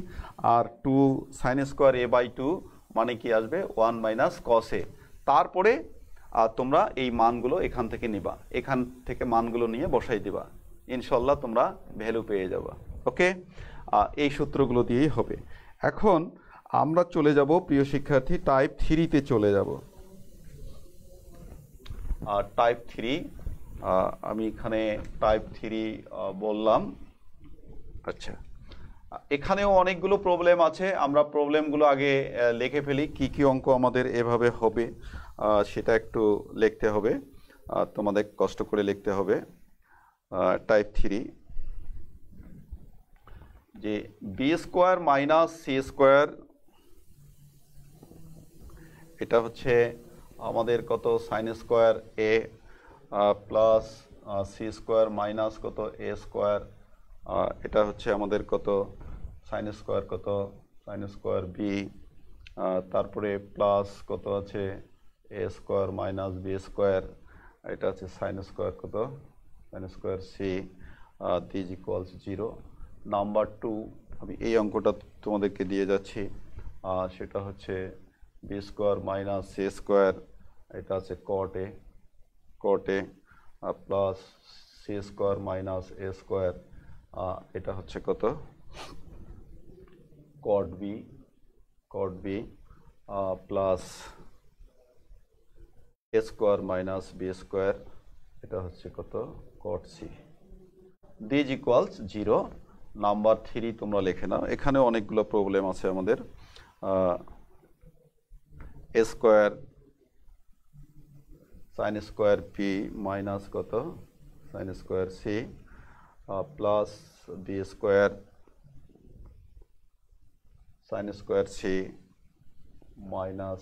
আর 2 সাইন স্কোয়ার এ বাই 2 মানে কি আসবে 1 মাইনাস কস এ। তারপরে তোমরা এই মানগুলো এখান থেকে নিবা, এখান থেকে মানগুলো নিয়ে বসাই দিবা, ইনশাল্লাহ তোমরা ভ্যালু পেয়ে যাবা। ওকে, এই সূত্রগুলো দিয়েই হবে। এখন আমরা চলে যাব প্রিয় শিক্ষার্থী, টাইপ 3-তে চলে যাব। টাইপ 3, আমি এখানে টাইপ 3 বললাম। আচ্ছা, এখানেও অনেকগুলো প্রবলেম আছে, আমরা প্রবলেমগুলো আগে লিখে ফেলি, কি কি অঙ্ক আমাদের এভাবে হবে সেটা একটু লিখতে হবে, তোমাদের কষ্ট করে লিখতে হবে। টাইপ 3, যে B square minus C square, এটা হচ্ছে আমাদের কত sine square A plus C square minus কত এ স্কোয়ার, এটা হচ্ছে আমাদের কত সাইন স্কোয়ার বি, তারপরে প্লাস কত আছে A square minus B square, এটা হচ্ছে সাইন স্কোয়ার কত sin square C this equals 0। Number 2 আমি এই অঙ্কটা তোমাদেরকে দিয়ে যাচ্ছি, সেটা হচ্ছে B square minus C square, এটা আছে cot A plus C square minus A square, এটা হচ্ছে কত cot B plus A square minus B square, এটা হচ্ছে কত cot C, this equals 0। Number 3 তোমরা লিখে নাও, এখানে অনেকগুলো প্রবলেম আছে আমাদের। A square sine square P minus কত sine square C plus B square sine square C minus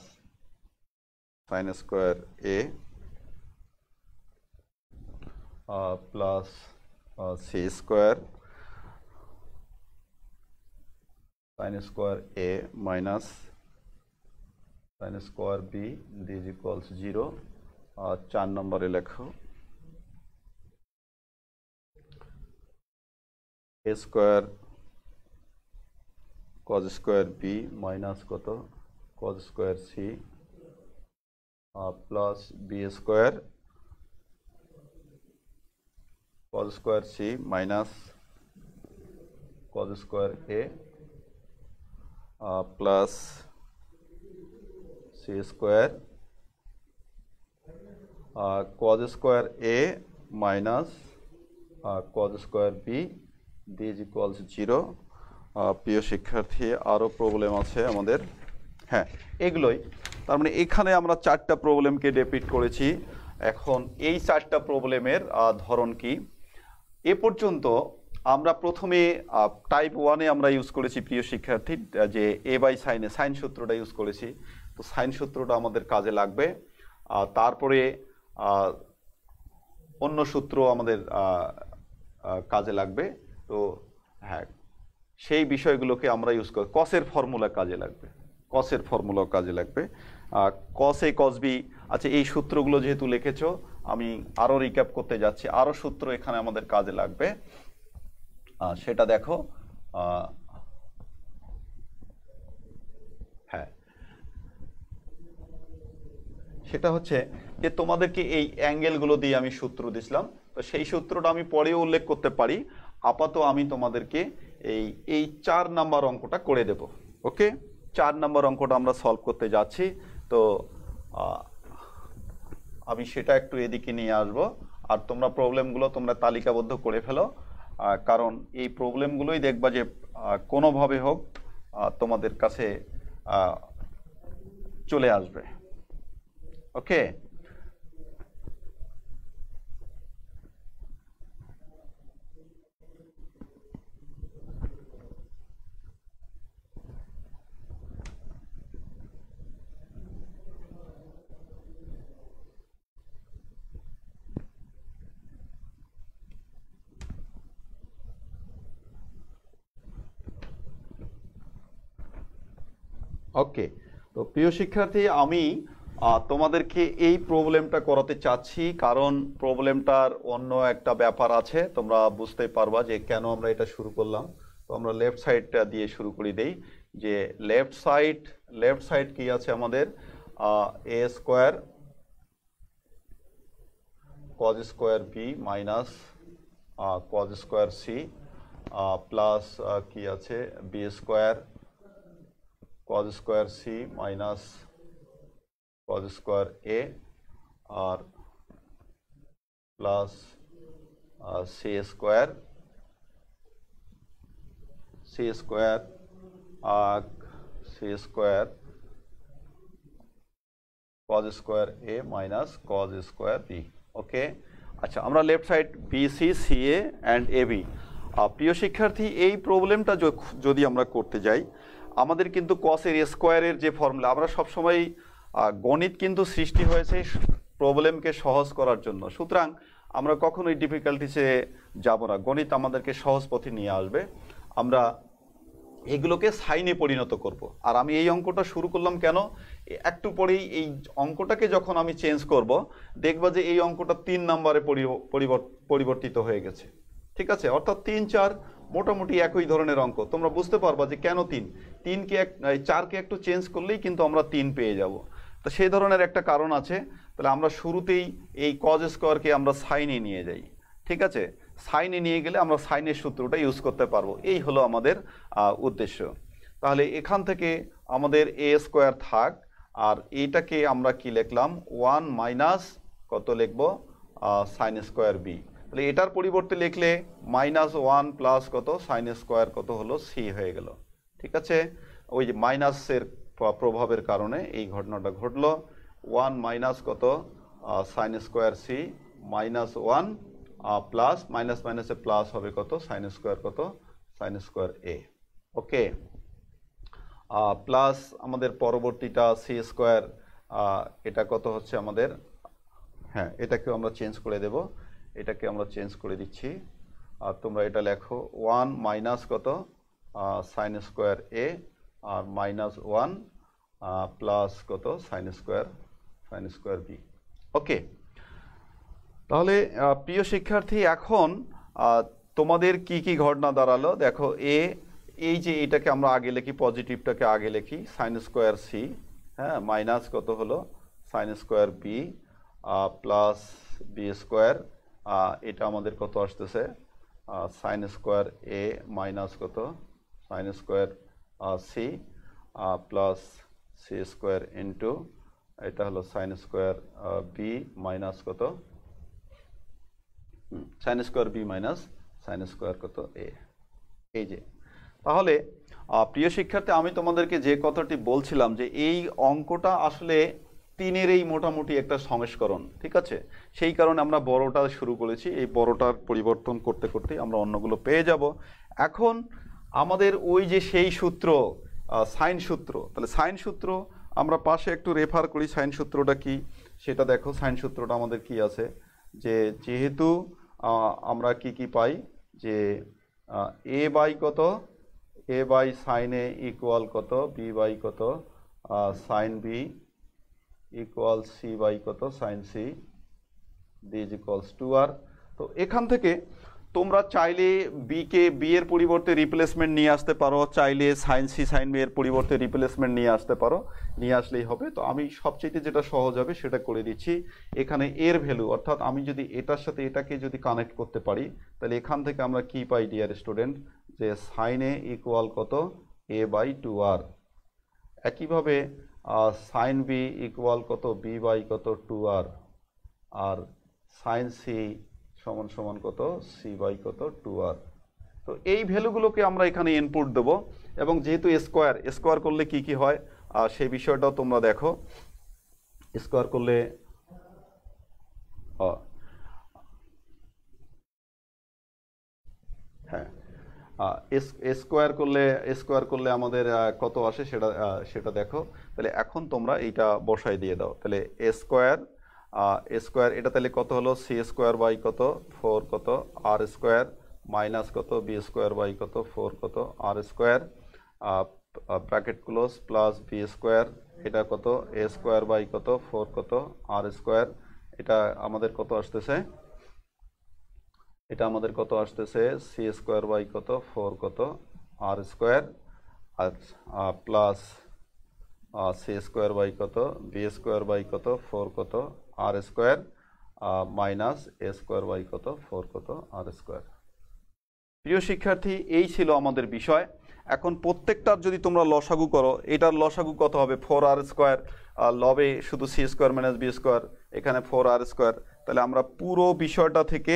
sine square A plus C square sine square A minus sine square B this equals 0। 4 নম্বরে লেখো এ square cos square B minus কত cos square C plus B square cos square C minus cos square A plus C square cos square A minus cos square B this equals 0। প্রিয় শিক্ষার্থী আরও problem আছে আমাদের, হ্যাঁ এগুলোই, তার মানে এখানে আমরা 4টা প্রবলেমকে ডিপিট করেছি। এখন এই 4টা প্রবলেমের ধরন কি, এ পর্যন্ত আমরা প্রথমে টাইপ 1-এ আমরা ইউজ করেছি প্রিয় শিক্ষার্থী যে এ বাই সাইনে সাইন সূত্রটা ইউজ করেছি, তো সাইন সূত্রটা আমাদের কাজে লাগবে। তারপরে অন্য সূত্র আমাদের কাজে লাগবে, তো হ্যাঁ সেই বিষয়গুলোকে আমরা ইউজ করি। কসের ফর্মুলা কাজে লাগবে, কসের ফর্মুলাও কাজে লাগবে, কস এ কস বি। আচ্ছা এই সূত্রগুলো যেহেতু লিখেছো আমি আরও রিক্যাপ করতে যাচ্ছি, আরও সূত্র এখানে আমাদের কাজে লাগবে, সেটা দেখো। হ্যাঁ সেটা হচ্ছে যে তোমাদেরকে এই অ্যাঙ্গেলগুলো দিয়ে আমি সূত্র দিছিলাম, তো সেই সূত্রটা আমি পরেও উল্লেখ করতে পারি, আপাতত আমি তোমাদেরকে এই 4 নাম্বার অঙ্কটা করে দেব। ওকে, 4 নাম্বার অঙ্কটা আমরা সলভ করতে যাচ্ছি, তো আমি সেটা একটু এদিকে নিয়ে আসবো, আর তোমরা প্রবলেমগুলো তোমরা তালিকাবদ্ধ করে ফেলো, কারণ এই প্রবলেমগুলোই দেখবা যে কোনোভাবে হোক তোমাদের কাছে চলে আসবে। ওকে, ওকে। তো প্রিয় শিক্ষার্থী আমি তোমাদেরকে এই প্রবলেমটা করাতে চাচ্ছি, কারণ প্রবলেমটার অন্য একটা ব্যাপার আছে, তোমরা বুঝতে পারবা যে কেন আমরা এটা শুরু করলাম। তো আমরা লেফট সাইডটা দিয়ে শুরু করে দেই, যে লেফট সাইড কি আছে আমাদের, A square cos square B minus cos square C plus কি আছে B square cos square C minus cos square A আর plus C square cos square এ minus cos square B. Okay, আচ্ছা আমরা left side B C C A and A B. প্রিয় শিক্ষার্থী এই প্রবলেমটা যদি আমরা করতে যাই, আমাদের কিন্তু কসের স্কোয়ারের যে ফর্মুলা, আমরা সবসময় গণিত কিন্তু সৃষ্টি হয়েছে প্রবলেমকে সহজ করার জন্য, সুতরাং আমরা কখনোই ডিফিকাল্টিসে যাব না, গণিত আমাদেরকে সহজ পথে নিয়ে আসবে। আমরা এগুলোকে সাইনে পরিণত করব। আর আমি এই অঙ্কটা শুরু করলাম কেন, একটু পরেই এই অঙ্কটাকে যখন আমি চেঞ্জ করব দেখবা যে এই অঙ্কটা 3 নম্বরে পরিবর্তিত হয়ে গেছে। ঠিক আছে, অর্থাৎ 3 4 মোটামুটি একই ধরনের অঙ্ক। তোমরা বুঝতে পারবা যে কেন 3কে 4কে একটু চেঞ্জ করলেই কিন্তু আমরা 3 পেয়ে যাব। তো সেই ধরনের একটা কারণ আছে। তাহলে আমরা শুরুতেই এই কজ স্কোয়ারকে আমরা সাইনে নিয়ে যাই। ঠিক আছে, সাইনে নিয়ে গেলে আমরা সাইনের সূত্রটা ইউজ করতে পারবো। এই হলো আমাদের উদ্দেশ্য। তাহলে এখান থেকে আমাদের এ স্কোয়ার থাক, আর এইটাকে আমরা কি লিখলাম 1 মাইনাস কত লিখবো সাইন স্কোয়ার বি। তাহলে এটার পরিবর্তে লিখলে -1 প্লাস কত সাইন স্কোয়ার কত হলো সি হয়ে গেল। ঠিক আছে, ওই যে মাইনাসের প্রভাবের কারণে এই ঘটনাটা ঘটলো। 1 মাইনাস কত sine square C -1 plus minus মাইনাসে প্লাস হবে কত সাইন স্কোয়ার কত sine square A. Okay, plus আমাদের পরবর্তীটা সি স্কোয়ার, এটা কত হচ্ছে আমাদের, হ্যাঁ এটাকেও আমরা চেঞ্জ করে দেব, এটাকে আমরা চেঞ্জ করে দিচ্ছি। আর তোমরা এটা লেখো 1 মাইনাস কত sine square A R -1 plus কত সাইন স্কোয়ার বি। ওকে, তাহলে প্রিয় শিক্ষার্থী এখন তোমাদের কি কি ঘটনা দাঁড়ালো দেখো। এই যে এটাকে আমরা আগে লিখি, পজিটিভটাকে আগে লিখি সাইন স্কোয়ার সি, হ্যাঁ মাইনাস কত হলো sine square b plus B square, এটা আমাদের কত আসতেছে সাইন স্কোয়ার এ মাইনাস কত sine square C plus C square into এটা হলো সাইন স্কোয়ার বি মাইনাস কত sine square B minus sine square কত এ। এই যে তাহলে প্রিয় শিক্ষার্থী আমি তোমাদেরকে যে কথাটি বলছিলাম যে এই অঙ্কটা আসলে 3-এর এই মোটামুটি একটা সংস্করণ। ঠিক আছে, সেই কারণে আমরা বড়টা শুরু করেছি, এই বড়টার পরিবর্তন করতে করতে আমরা অন্যগুলো পেয়ে যাব। এখন আমাদের ওই যে সেই সূত্র সাইন সূত্র, তাহলে সাইন সূত্র আমরা পাশে একটু রেফার করি। সাইন সূত্রটা কি সেটা দেখো। সাইন সূত্রটা আমাদের কি আছে, যে যেহেতু আমরা কি পাই যে এ বাই কত A by sine A equal কত বি বাই কত sine B equal C by কত sine C B is equals to R. তো এখান থেকে তোমরা চাইলে বি এর পরিবর্তে রিপ্লেসমেন্ট নিয়ে আসতে পারো, চাইলে সাইন সি সাইন বি এর পরিবর্তে রিপ্লেসমেন্ট নিয়ে আসতে পারো, নিয়ে আসলেই হবে। তো আমি সবচেয়ে যেটা সহজ হবে সেটা করে দিচ্ছি। এখানে এর ভ্যালু অর্থাৎ আমি যদি এটার সাথে এটাকে যদি কানেক্ট করতে পারি তাহলে এখান থেকে আমরা কি পাই ডিয়ার স্টুডেন্ট, যে সাইন এ ইকুয়াল কত এ বাই 2r। একইভাবে সাইন বি ইকুয়াল কত বি বাই কত 2r, আর সাইন সি সমান সমান কত সি বাই কত 2r। তো এই ভ্যালুগুলোকে আমরা এখানে ইনপুট দেবো, এবং যেহেতু স্কোয়ার করলে কি কি হয় সেই বিষয়টাও তোমরা দেখো। স্কোয়ার করলে হ্যাঁ স্কোয়ার করলে আমাদের কত আসে সেটা দেখো। তাহলে এখন তোমরা এইটা বসাই দিয়ে দাও। তাহলে স্কোয়ার এটা তাহলে কত হলো সি স্কোয়ার বাই কত 4 কত আর স্কোয়ার মাইনাস কত বি স্কোয়ার বাই কত 4 কত R square bracket close plus B square, এটা কত এ স্কোয়ার বাই কত 4 কত আর স্কোয়ার, এটা আমাদের কত আসতেছে সি স্কোয়ার বাই কত 4 কত আর স্কোয়ার আর প্লাস সি স্কোয়ার বাই কত বি স্কোয়ার বাই কত 4 কত R square minus A square by কত 4 কত আর স্কোয়ার। প্রিয় শিক্ষার্থী এই ছিল আমাদের বিষয়। এখন প্রত্যেকটার যদি তোমরা লসাগু করো, এটার লসাগু কত হবে 4r স্কোয়ার, লবে শুধু c square minus B square, এখানে 4r স্কোয়ার। তাহলে আমরা পুরো বিষয়টা থেকে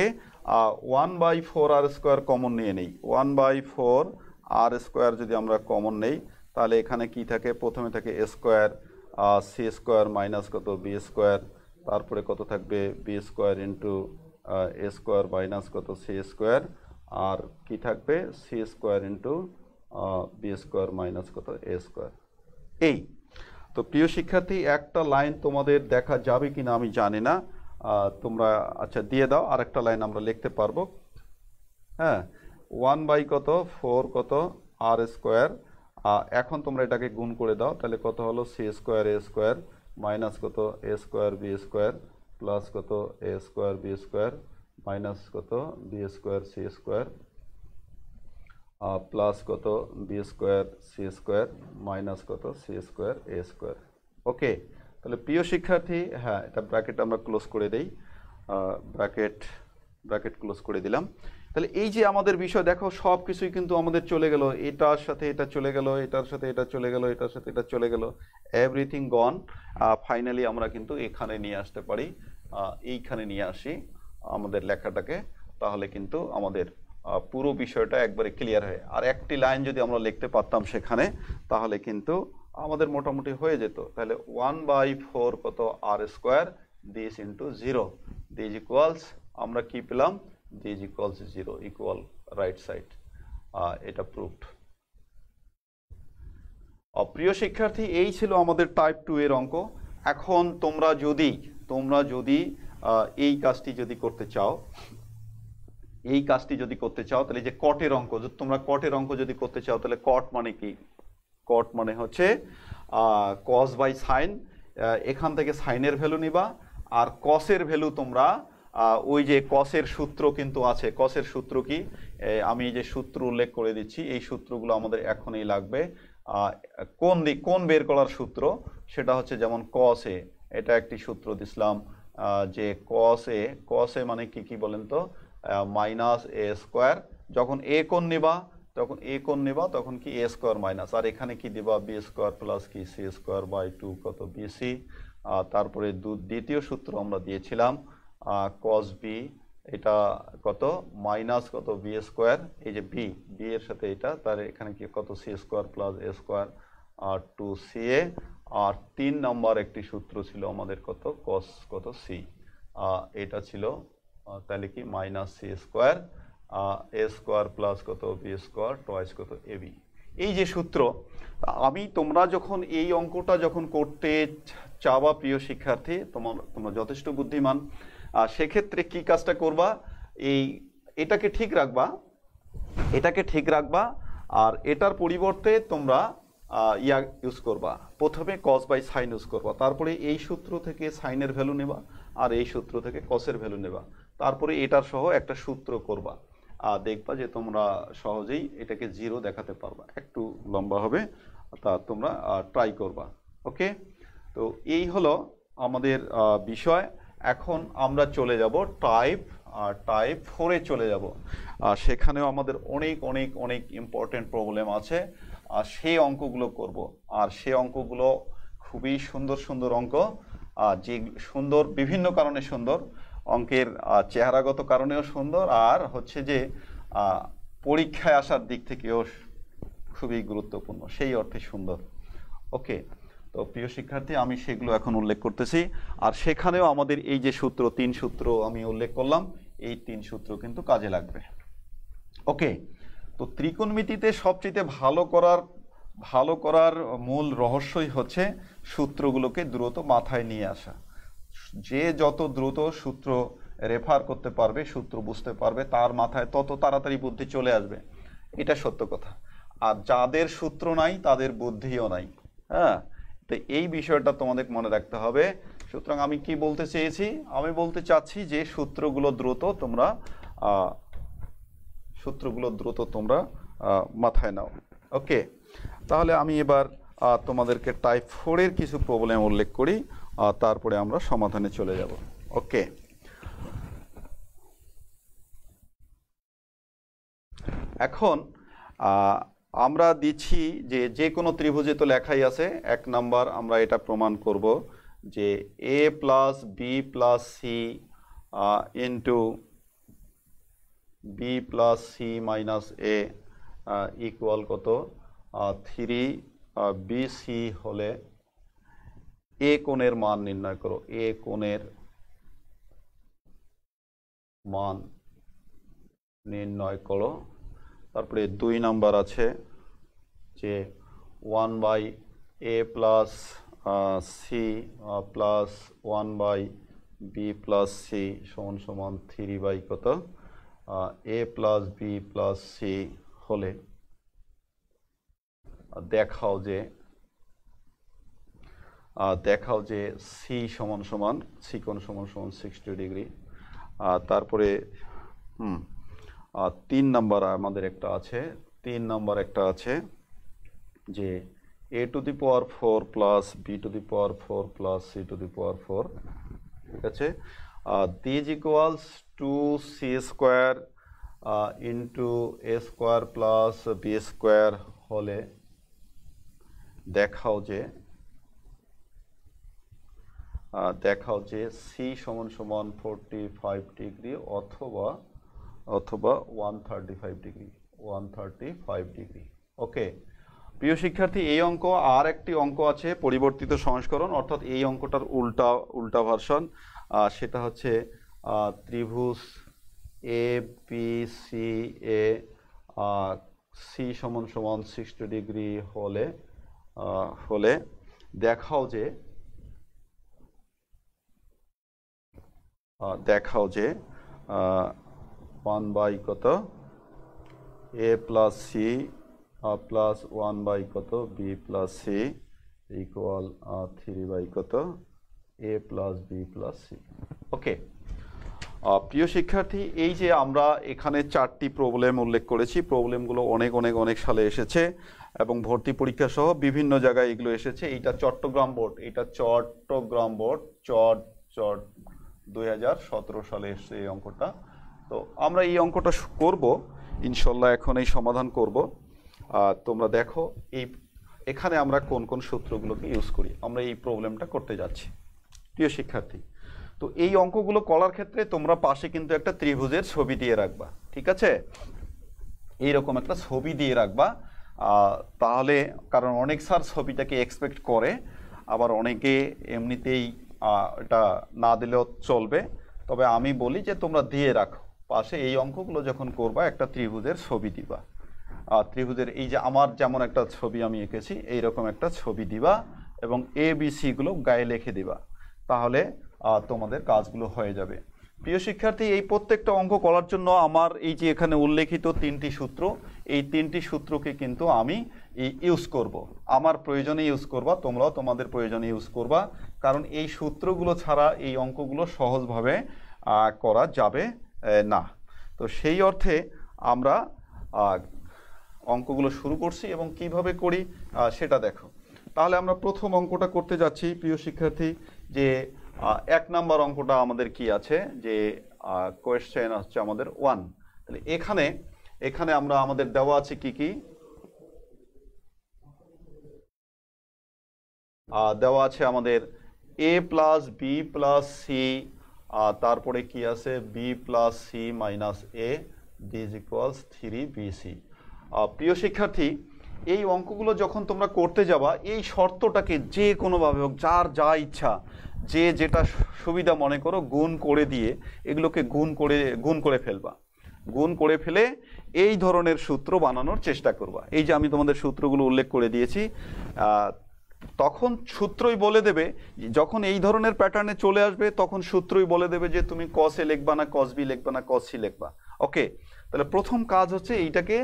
1/4r স্কোয়ার কমন নিয়ে নেই। 1/4r স্কোয়ার যদি আমরা কমন নেই তাহলে এখানে কি থাকে, প্রথমে থাকে a square C square minus কত বি স্কোয়ার, তারপরে কত থাকবে বি স্কোয়ার ইন্টু এ স্কোয়ার মাইনাস কত সি স্কোয়ার, আর কি থাকবে c square into b square minus কত এ স্কোয়ার। এই তো প্রিয় শিক্ষার্থী একটা লাইন তোমাদের দেখা যাবে কিনা আমি জানি না, তোমরা আচ্ছা দিয়ে দাও, আরেকটা লাইন আমরা লিখতে পারবো। হ্যাঁ 1 বাই কত 4 কত আর স্কোয়ার, এখন তোমরা এটাকে গুণ করে দাও, তাহলে কত হলো C square A square minus কত এ স্কোয়ার বি স্কোয়ার প্লাস কত এ স্কোয়ার বি স্কোয়ার মাইনাস কত B square C square plus কত B square C square minus কত C square A square. Okay, তাহলে প্রিয় শিক্ষার্থী, হ্যাঁ এটা ব্র্যাকেট আমরা ক্লোজ করে দেই, ব্র্যাকেট ক্লোজ করে দিলাম। তাহলে এই যে আমাদের বিষয় দেখো, সব কিছুই কিন্তু আমাদের চলে গেল, এটার সাথে এটা চলে গেল, এটার সাথে এটা চলে গেল, এটার সাথে এটা চলে গেল, এভরিথিং গন। ফাইনালি আমরা কিন্তু এখানে নিয়ে আসতে পারি, এইখানে নিয়ে আসি আমাদের লেখাটাকে, তাহলে কিন্তু আমাদের পুরো বিষয়টা একবারে ক্লিয়ার হয়। আর একটি লাইন যদি আমরা লিখতে পারতাম সেখানে, তাহলে কিন্তু আমাদের মোটামুটি হয়ে যেত। তাহলে 1/4 কত R square this into 0 this equals, আমরা কি পেলাম, this equals 0 equal right side. এটা প্রুভড। প্রিয় শিক্ষার্থী, এই ছিল আমাদের টাইপ 2 এর অঙ্ক। এখন তোমরা যদি এই কাজটি যদি করতে চাও, তাহলে যে কটের অঙ্ক, তোমরা কটের অঙ্ক যদি করতে চাও, তাহলে কট মানে কি? কট মানে হচ্ছে কস বাই সাইন। এখান থেকে সাইনের ভ্যালু নিবা, আর কসের ভ্যালু তোমরা ওই যে কসের সূত্র কিন্তু আছে। কসের সূত্র কি? আমি যে সূত্র উল্লেখ করে দিচ্ছি, এই সূত্রগুলো আমাদের এখনই লাগবে। কোন বের করার সূত্র, সেটা হচ্ছে যেমন কস এ, এটা একটি সূত্র দিছিলাম যে কস এ মানে কি বলেন তো, মাইনাস এ স্কোয়ার। যখন এ কোণ নিবা তখন কি এ স্কোয়ার মাইনাস, আর এখানে কি দিবা বি স্কোয়ার প্লাস কি সি স্কোয়ার বাই 2 কত বিসি। তারপরে দ্বিতীয় সূত্র আমরা দিয়েছিলাম কস বি, এটা কত মাইনাস কত বি স্কোয়ার, এই যে বি এর সাথে এটা, তার এখানে কি কত C square plus A square R 2ca। আর 3 নম্বর একটি সূত্র ছিল আমাদের কত কস কত সি, এটা ছিল তাহলে কি minus C square A square plus কত বি স্কোয়ার টয়েস কত এবি। এই যে সূত্র, তোমরা যখন এই অঙ্কটা যখন করতে চাওয়া প্রিয় শিক্ষার্থী, তোমরা যথেষ্ট বুদ্ধিমান, সেক্ষেত্রে কি কাজটা করবা, এটাকে ঠিক রাখবা, আর এটার পরিবর্তে তোমরা ইউজ করবা। প্রথমে কস বাই সাইন ইউজ করবা, তারপরে এই সূত্র থেকে সাইনের ভ্যালু নেবা, আর এই সূত্র থেকে কসের ভ্যালু নেবা, তারপরে এটার সহ একটা সূত্র করবা। দেখবা যে তোমরা সহজেই এটাকে 0 দেখাতে পারবা। একটু লম্বা হবে, তা তোমরা ট্রাই করবা। ওকে, তো এই হলো আমাদের বিষয়। এখন আমরা চলে যাব টাইপ 4-এ চলে যাব। সেখানেও আমাদের অনেক ইম্পর্টেন্ট প্রবলেম আছে, আর সেই অঙ্কগুলো করব। আর সেই অঙ্কগুলো খুবই সুন্দর অঙ্ক, যে সুন্দর বিভিন্ন কারণে সুন্দর, অঙ্কের চেহারাগত কারণেও সুন্দর, আর হচ্ছে যে পরীক্ষায় আসার দিক থেকেও খুবই গুরুত্বপূর্ণ, সেই অর্থে সুন্দর। ওকে, তো প্রিয় শিক্ষার্থী, আমি সেগুলো এখন উল্লেখ করতেছি। আর সেখানেও আমাদের এই যে সূত্র, 3 সূত্র আমি উল্লেখ করলাম, এই 3 সূত্র কিন্তু কাজে লাগবে। ওকে, তো ত্রিকোণমিতিতে সবচেয়ে ভালো করার মূল রহস্যই হচ্ছে সূত্রগুলোকে দ্রুত মাথায় নিয়ে আসা। যে যত দ্রুত সূত্র রেফার করতে পারবে, সূত্র বুঝতে পারবে, তার মাথায় তত তাড়াতাড়ি বুদ্ধি চলে আসবে, এটা সত্য কথা। আর যাদের সূত্র নাই তাদের বুদ্ধিও নাই। হ্যাঁ, তো এই বিষয়টা তোমাদের মনে রাখতে হবে। সুতরাং আমি কি বলতে চেয়েছি, আমি বলতে চাচ্ছি যে সূত্রগুলো দ্রুত তোমরা মাথায় নাও। ওকে, তাহলে আমি এবার তোমাদেরকে টাইপ 4-এর কিছু প্রবলেম উল্লেখ করি, তারপরে আমরা সমাধানে চলে যাব। ওকে, এখন আমরা দিচ্ছি যে কোনো ত্রিভুজে তো লেখাই আছে। 1 নাম্বার আমরা এটা প্রমাণ করব যে a plus b plus C into b plus c minus a equal কত 3bc হলে এ কোণের মান নির্ণয় করো। এ কোণের মান নির্ণয় করো। তারপরে 2 নাম্বার আছে যে 1/a plus c plus 1/b plus c সমান 3 কত a plus b plus c হলে দেখাও যে সি সমান সমান সিকোণ সমান সমান 60 ডিগ্রি। তারপরে 3 নাম্বার আমাদের একটা আছে যে a to the power 4 plus b to the power 4 plus c to the power 4, ঠিক আছে, this equals to C square into A square plus B square হলে দেখাও যে সি সমান সমান 45 ডিগ্রি অথবা 135 ডিগ্রি। ওকে প্রিয় শিক্ষার্থী, এই অঙ্ক আর একটি অঙ্ক আছে পরিবর্তিত সংস্করণ, অর্থাৎ এই অঙ্কটার উল্টা ভার্সন। সেটা হচ্ছে ত্রিভুজ এ বি সি এ সি সমান সমান 60 ডিগ্রি হলে দেখাও যে 1 বাই কত a plus c plus 1 by কত b plus C equal 3 by কত a plus b plus c. Okay প্রিয় শিক্ষার্থী, এই যে আমরা এখানে 4টি প্রবলেম উল্লেখ করেছি, প্রবলেমগুলো অনেক সালে এসেছে এবং ভর্তি পরীক্ষা সহ বিভিন্ন জায়গায় এগুলো এসেছে। এইটা চট্টগ্রাম বোর্ড 2017 সালে এসেছে এই অঙ্কটা। তো আমরা এই অঙ্কটা করব ইনশাল্লাহ, এখন এই সমাধান করব। তোমরা দেখো এখানে আমরা কোন কোন সূত্রগুলোকে ইউজ করি। আমরা এই প্রবলেমটা করতে যাচ্ছি প্রিয় শিক্ষার্থী। তো এই অঙ্কগুলো করার ক্ষেত্রে তোমরা পাশে কিন্তু একটা ত্রিভুজের ছবি দিয়ে রাখবা, ঠিক আছে, এইরকম একটা ছবি দিয়ে রাখবা। তাহলে কারণ অনেক স্যার ছবিটাকে এক্সপেক্ট করে, আবার অনেকে এমনিতেই এটা না দিলেও চলবে, তবে আমি বলি যে তোমরা দিয়ে রাখো পাশে। এই অঙ্কগুলো যখন করবা একটা ত্রিভুজের ছবি দিবা, ত্রিভুজের এই যে আমার যেমন একটা ছবি আমি এঁকেছি এইরকম একটা ছবি দিবা এবং এ বি সি গুলো গায়ে লিখে দিবা, তাহলে তোমাদের কাজগুলো হয়ে যাবে। প্রিয় শিক্ষার্থী, এই প্রত্যেকটা অঙ্ক করার জন্য আমার এই যে এখানে উল্লেখিত 3টি সূত্র, এই 3টি সূত্রকে কিন্তু আমি ইউজ করব, আমার প্রয়োজনে ইউজ করবা, তোমরাও তোমাদের প্রয়োজনে ইউজ করবা, কারণ এই সূত্রগুলো ছাড়া এই অঙ্কগুলো সহজভাবে করা যাবে না। তো সেই অর্থে আমরা অঙ্কগুলো শুরু করছি এবং কিভাবে করি সেটা দেখো। তাহলে আমরা প্রথম অঙ্কটা করতে যাচ্ছি প্রিয় শিক্ষার্থী, যে 1 নাম্বার অঙ্কটা আমাদের কি আছে, যে কোয়েশ্চেন হচ্ছে আমাদের 1। তাহলে এখানে আমরা আমাদের দেওয়া আছে কি দেওয়া আছে আমাদের a plus b plus c, তারপরে কি আছে b plus c minus a this equals 3bc। প্রিয় শিক্ষার্থী, এই অঙ্কগুলো যখন তোমরা করতে যাবা এই শর্তটাকে যে কোনোভাবে হোক, যার যা ইচ্ছা, যে যেটা সুবিধা মনে করো গুণ করে দিয়ে এগুলোকে গুণ করে ফেলবা। গুণ করে ফেলে এই ধরনের সূত্র বানানোর চেষ্টা করবা। এই যে আমি তোমাদের সূত্রগুলো উল্লেখ করে দিয়েছি, তখন সূত্রই বলে দেবে, যখন এই ধরনের প্যাটার্নে চলে আসবে তখন সূত্রই বলে দেবে যে তুমি cos a লিখবা না cos b লিখবা না cos c লিখবা। ওকে, তাহলে প্রথম কাজ হচ্ছে এইটাকে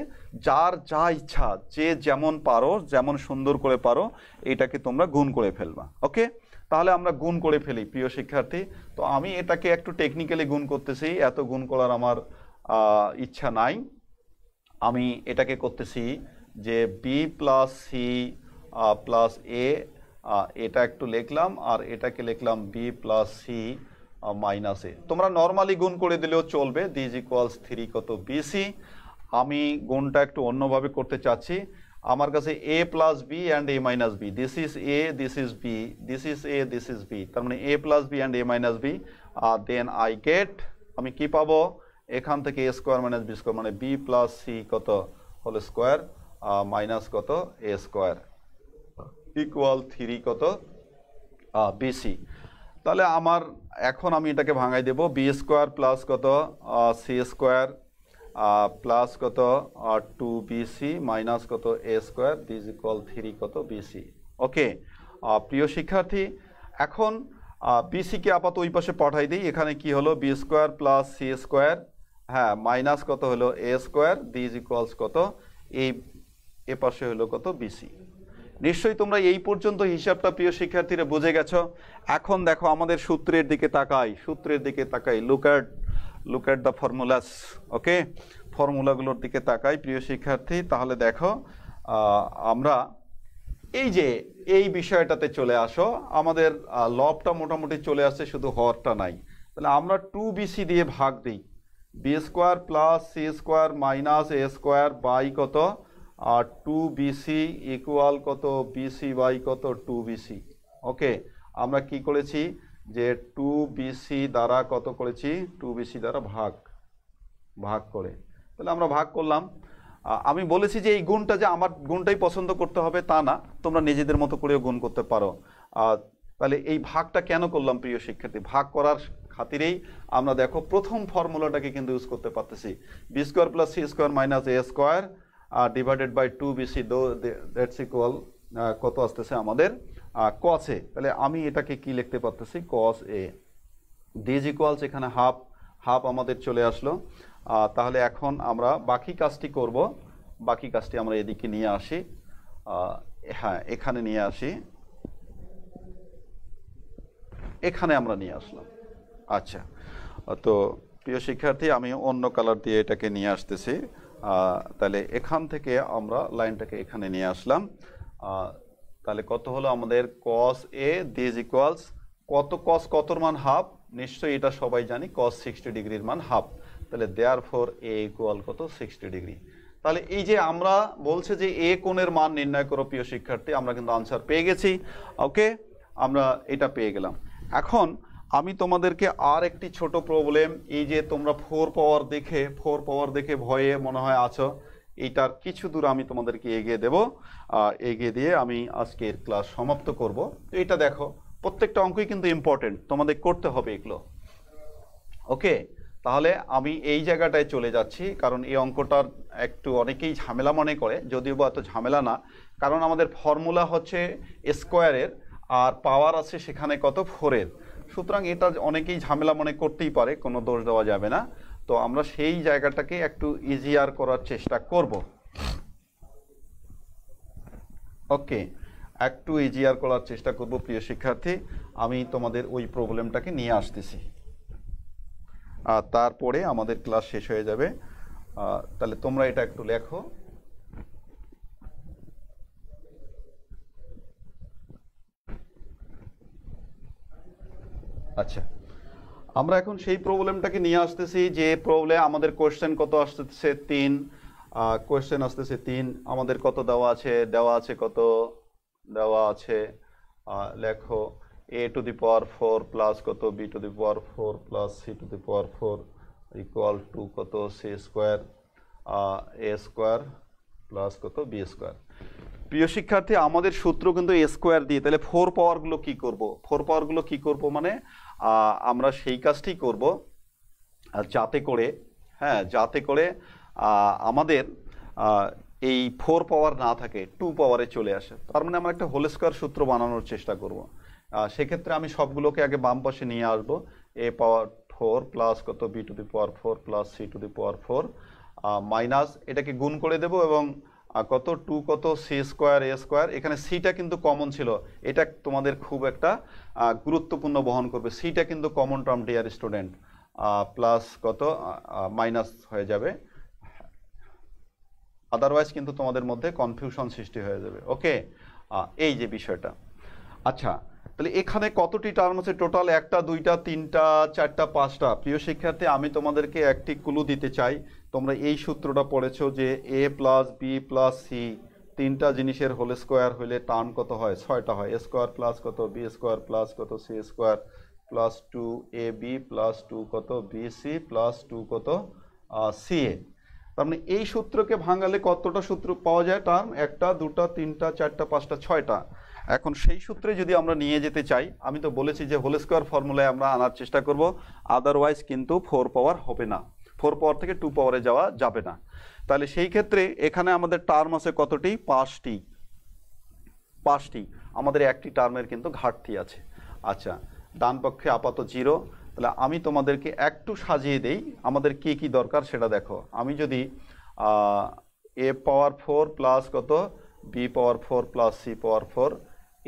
যার যা ইচ্ছা, যে যেমন পারো, যেমন সুন্দর করে পারো, এইটাকে তোমরা গুণ করে ফেলবা। ওকে, তাহলে আমরা গুণ করে ফেলি প্রিয় শিক্ষার্থী। তো আমি এটাকে একটু টেকনিক্যালি গুণ করতেছি, এত গুণ করার আমার ইচ্ছা নাই। আমি এটাকে করতেছি যে বি প্লাস সি প্লাস এ, এটা একটু লিখলাম, আর এটাকে লিখলাম বি প্লাস সি মাইনাস এ। তোমরা নর্মালি গুণ করে দিলেও চলবে, দিস ইকুয়ালস 3 কত বিসি। আমি গুণটা একটু অন্যভাবে করতে চাচ্ছি। আমার কাছে a plus b and a minus b, this is a, this is b, this is a, this is b, তার মানে a plus b and a minus b. Then I get, আমি কি পাবো এখান থেকে a square minus B square, মানে b plus c কত whole square minus কত a স্কোয়ার ইকুয়াল 3 কত বিসি। তাহলে আমার এখন আমি এটাকে ভাঙাই দেব, বি স্কোয়ার প্লাস কত সি স্কোয়ার প্লাস কত 2bc মাইনাস কত a স্কোয়ার দিস ইকুয়াল 3 কত বিসি। ওকে প্রিয় শিক্ষার্থী, এখন বিসিকে আপাতত ওই পাশে পাঠাই দিই। এখানে কি হলো b square plus C square, হ্যাঁ, মাইনাস কত হলো a স্কোয়ার দিস ইকুয়ালস কত, এ পাশে হলো কত বিসি। নিশ্চয়ই তোমরা এই পর্যন্ত হিসাবটা প্রিয় শিক্ষার্থীরা বুঝে গেছো। এখন দেখো আমাদের সূত্রের দিকে তাকাই, লুক অ্যাট দ্য ফর্মুলাস। ওকে, ফর্মুলাগুলোর দিকে তাকাই প্রিয় শিক্ষার্থী। তাহলে দেখো আমরা এই বিষয়টাতে চলে আসো। আমাদের লবটা মোটামুটি চলে আসছে, শুধু হরটা নাই। তাহলে আমরা 2bc দিয়ে ভাগ দিই, b square plus C square minus A square by কত 2bc ইকুয়াল কত বিসি বাই কত 2bc। ওকে, আমরা কি করেছি যে 2bc দ্বারা কত করেছি, 2bc দ্বারা ভাগ করে, তাহলে আমরা ভাগ করলাম। আমি বলেছি যে এই গুণটা যে আমার গুণটাই পছন্দ করতে হবে তা না, তোমরা নিজেদের মতো করেও গুণ করতে পারো। তাহলে এই ভাগটা কেন করলাম প্রিয় শিক্ষার্থী? ভাগ করার খাতিরেই আমরা দেখো প্রথম ফর্মুলাটাকে কিন্তু ইউজ করতে পারতেছি, b square plus C square minus A square divided by 2bc, that's equal কত আসতেছে আমাদের cos a। তাহলে আমি এটাকে কি লিখতে পারতেছি, cos a। দিস ইকুয়ালস এখানে হাফ আমাদের চলে আসলো। তাহলে এখন আমরা বাকি কাজটি করব। বাকি কাজটি আমরা এদিকে নিয়ে আসি, হ্যাঁ এখানে নিয়ে আসি, এখানে আমরা নিয়ে আসলাম। আচ্ছা, তো প্রিয় শিক্ষার্থী আমি অন্য কালার দিয়ে এটাকে নিয়ে আসতেছি। তাহলে এখান থেকে আমরা লাইনটাকে এখানে নিয়ে আসলাম। তাহলে কত হলো আমাদের cos a, দিস ইকুয়ালস কত, cos কতর মান হাফ, নিশ্চয়ই এটা সবাই জানি, cos 60 ডিগ্রির মান হাফ। তাহলে দেয়ারফর a ইকুয়াল কত 60 ডিগ্রি। তাহলে এই যে আমরা বলছে যে a কোণের মান নির্ণয় করো প্রিয় শিক্ষার্থী, আমরা কিন্তু আনসার পেয়ে গেছি। ওকে, আমরা এটা পেয়ে গেলাম। এখন আমি তোমাদেরকে আর একটি ছোট প্রবলেম, এই যে তোমরা 4 পাওয়ার দেখে ভয়ে মনে হয় আছো, এইটার কিছু দূর আমি তোমাদেরকে এগিয়ে দেব। এগিয়ে দিয়ে আমি আজকের ক্লাস সমাপ্ত করব। তো এটা দেখো, প্রত্যেকটা অঙ্কই কিন্তু ইম্পর্টেন্ট, তোমাদের করতে হবে এগুলো। ওকে, তাহলে আমি এই জায়গাটায় চলে যাচ্ছি, কারণ এই অঙ্কটার একটু অনেকেই ঝামেলা মনে করে, যদিও বা এত ঝামেলা না, কারণ আমাদের ফর্মুলা হচ্ছে স্কোয়ারের আর পাওয়ার আছে সেখানে কত 4-এর। সুতরাং এটা অনেকেই ঝামেলা মনে করতেই পারে, কোনো দোষ দেওয়া যাবে না। তো আমরা সেই জায়গাটাকে একটু ইজিয়ার করার চেষ্টা করব। ওকে, একটু ইজিয়ার করার চেষ্টা করব প্রিয় শিক্ষার্থী। আমি তোমাদের ওই প্রবলেমটাকে নিয়ে আসতেছি, আর তারপরে আমাদের ক্লাস শেষ হয়ে যাবে। তাহলে তোমরা এটা একটু লেখো। আচ্ছা, আমরা এখন সেই প্রবলেমটাকে নিয়ে আসতেছি যে প্রবলেম আমাদের কোশ্চেন কত আসতেছে 3, কোশ্চেন আসতেছে 3। আমাদের কত দেওয়া আছে কত দেওয়া আছে, লেখো a to the power 4 plus কত b to the power 4 plus c to the power 4 equal to কত c square a square plus কত b স্কোয়ার। প্রিয় শিক্ষার্থী, আমাদের সূত্র কিন্তু a স্কোয়ার দিয়ে, তাহলে 4 পাওয়ারগুলো কি করব মানে আমরা সেই কাজটি করব যাতে করে আমাদের এই 4 পাওয়ার না থাকে, 2 পাওয়ারে চলে আসে। তার মানে আমরা একটা হোল স্কোয়ার সূত্র বানানোর চেষ্টা করব। সেক্ষেত্রে আমি সবগুলোকে আগে বাম পাশে নিয়ে আসবো, a পাওয়ার 4 প্লাস কত b to the power 4 plus c to the power 4 minus এটাকে গুণ করে দেব, এবং কত 2 কত c স্কোয়ার a স্কোয়ার। এখানে সিটা কিন্তু কমন ছিল, এটা তোমাদের খুব একটা গুরুত্বপূর্ণ বহন করবে। সিটা কিন্তু common term dear student, plus কত মাইনাস হয়ে যাবে, আদারওয়াইজ কিন্তু তোমাদের মধ্যে কনফিউশন সৃষ্টি হয়ে যাবে। ওকে, এই যে বিষয়টা। আচ্ছা, তাহলে এখানে কতটি টার্ম আছে টোটাল? 1, 2, 3, 4, 5টা। প্রিয় শিক্ষার্থী, আমি তোমাদেরকে একটি ক্লু দিতে চাই। তোমরা এই সূত্রটা পড়েছো যে a plus b plus c, 3টা জিনিসের হোল স্কোয়ার হলে টার্ম কত হয়? 6টা হয়। a স্কোয়ার প্লাস কত b স্কোয়ার প্লাস কত c square plus 2ab plus 2 কত bc প্লাস 2 কত ca। তার মানে এই সূত্রকে ভাঙালে কতটা সূত্র পাওয়া যায় টার্ম? 1, 2, 3, 4, 5, 6টা। এখন সেই সূত্রে যদি আমরা নিয়ে যেতে চাই, আমি তো বলেছি যে হোল স্কোয়ার ফর্মুলায় আমরা আনার চেষ্টা করব, আদারওয়াইজ কিন্তু 4 পাওয়ার হবে না, 4 পাওয়ার থেকে 2 পাওয়ারে যাওয়া যাবে না। তাহলে সেই ক্ষেত্রে এখানে আমাদের টার্ম আছে কতটি? 5টি। আমাদের একটি টার্মের কিন্তু ঘাটতি আছে। আচ্ছা, ডান পক্ষে আপাতত 0। তাহলে আমি তোমাদেরকে একটু সাজিয়ে দেই, আমাদের কি কি দরকার সেটা দেখো। আমি যদি এ পাওয়ার 4 প্লাস কত বি পাওয়ার 4 প্লাস সি পাওয়ার 4,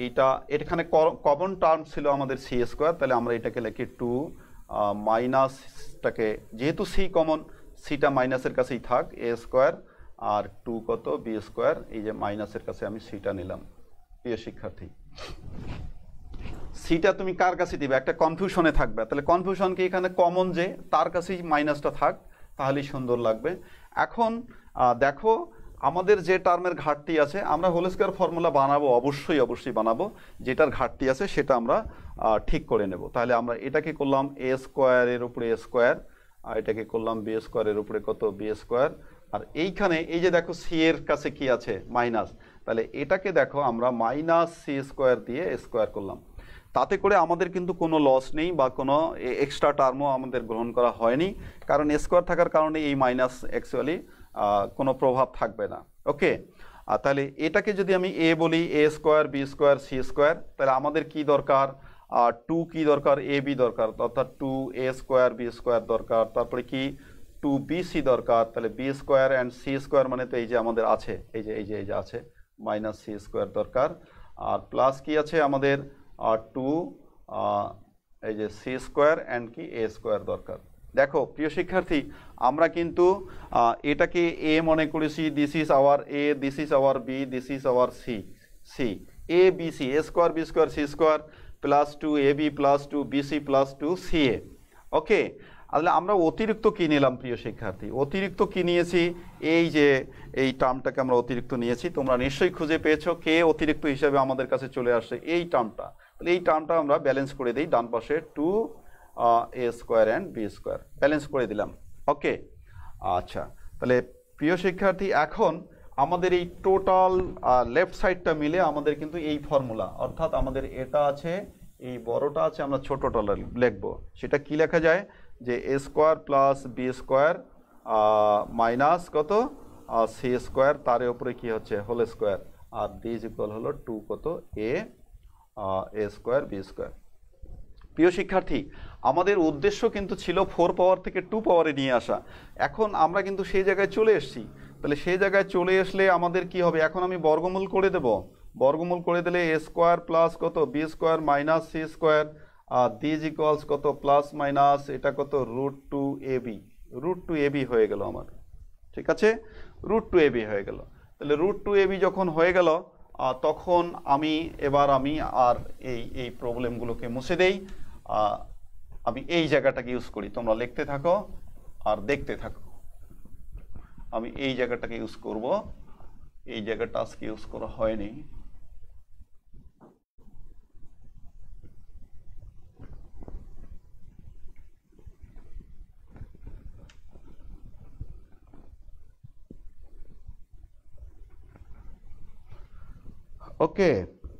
এইটা এখানে কমন টার্ম ছিল আমাদের সি স্কোয়ার, তাহলে আমরা এটাকে লিখি 2 মাইনাসটাকে, যেহেতু সি কমন, সিটা মাইনাসের কাছেই থাক, এ স্কোয়ার আর 2 কত বি স্কোয়ার, এই যে মাইনাসের কাছে আমি সিটা নিলাম। প্রিয় শিক্ষার্থী, সিটা তুমি কার কাছে দিবে, একটা কনফিউশনে থাকবে, তাহলে কনফিউশন কি এখানে কমন, যে তার কাছেই মাইনাসটা থাক, তাহলেই সুন্দর লাগবে। এখন দেখো আমাদের যে টার্মের ঘাটতি আছে, আমরা হোল স্কয়ার ফর্মুলা বানাবো, অবশ্যই বানাবো, যেটার ঘাটতি আছে সেটা আমরা ঠিক করে নেব। তাহলে আমরা এটাকে করলাম এ স্কোয়ারের উপরে এ স্কোয়ার, আর এটাকে করলাম বি স্কোয়ারের উপরে কত বি স্কোয়ার, আর এইখানে এই যে দেখো সি এর কাছে কি আছে মাইনাস, তাহলে এটাকে দেখো আমরা মাইনাস সি স্কোয়ার দিয়ে স্কোয়ার করলাম। তাতে করে আমাদের কিন্তু কোনো লস নেই বা কোনো এক্সট্রা টার্মও আমাদের গ্রহণ করা হয়নি, কারণ স্কোয়ার থাকার কারণে এই মাইনাস অ্যাকচুয়ালি কোনো প্রভাব থাকবে না। ওকে, তাহলে এটাকে যদি আমি এ বলি, A square B square C square, তাহলে আমাদের কি দরকার, 2 কি দরকার, এ বি দরকার, অর্থাৎ 2 এ স্কোয়ার বি স্কোয়ার দরকার, তারপরে কি 2 বি সি দরকার, তাহলে b square and c square মানে তো এই যে আমাদের আছে, এই যে আছে মাইনাস সি স্কোয়ার দরকার, আর প্লাস কি আছে আমাদের 2 এই যে সি স্কোয়ার অ্যান্ড কি এ স্কোয়ার দরকার। দেখো প্রিয় শিক্ষার্থী, আমরা কিন্তু এটাকে এ মনে করেছি, this is our A, this is our B, this is our C, A B C, A square B square C square plus 2 A B plus 2 B C plus 2 C A. Okay, তাহলে আমরা অতিরিক্ত কি নিলাম প্রিয় শিক্ষার্থী, অতিরিক্ত কি নিয়েছি, এই যে এই টার্মটাকে আমরা অতিরিক্ত নিয়েছি, তোমরা নিশ্চয়ই খুঁজে পেয়েছো কে অতিরিক্ত হিসাবে আমাদের কাছে চলে আসছে, এই টার্মটা। তাহলে এই টার্মটা আমরা ব্যালেন্স করে দিই, ডান পাশে 2 A square and B square balance করে দিলাম। ওকে, আচ্ছা, তাহলে প্রিয় শিক্ষার্থী এখন আমাদের এই টোটাল লেফট সাইডটা মিলে আমাদের কিন্তু এই ফর্মুলা, অর্থাৎ আমাদের এটা আছে, এই বড়টা আছে, আমরা ছোটটা লিখবো। সেটা কি লেখা যায়, যে A square plus B square minus কত সি স্কোয়ার, তার উপরে কি হচ্ছে হোল স্কোয়ার, আর ডি ইজ ইকুয়াল হলো 2 কত এ স্কোয়ার বি স্কোয়ার। প্রিয় শিক্ষার্থী, আমাদের উদ্দেশ্য কিন্তু ছিল 4 পাওয়ার থেকে 2 পাওয়ারে নিয়ে আসা। এখন আমরা কিন্তু সেই জায়গায় চলে এসেছি, তাহলে সেই জায়গায় চলে আসলে আমাদের কি হবে, এখন আমি বর্গমূল করে দেব, বর্গমূল করে দিলে এ স্কোয়ার প্লাস কত B square minus C square, d is equals কত প্লাস মাইনাস এটা কত √2 এবি, √2 এবি হয়ে গেল আমার, ঠিক আছে, √2 এবি হয়ে গেল। তাহলে √2 এবি যখন হয়ে গেল, তখন আমি আর এই প্রবলেমগুলোকে মুছে দেই, আমি এই জায়গাটাকে ইউজ করি, তোমরা লিখতে থাকো আর দেখতে থাকো। আমি এই জায়গাটাকে ইউজ করব, এই জায়গাটা আজকে ইউজ করা হয়নি। ওকে,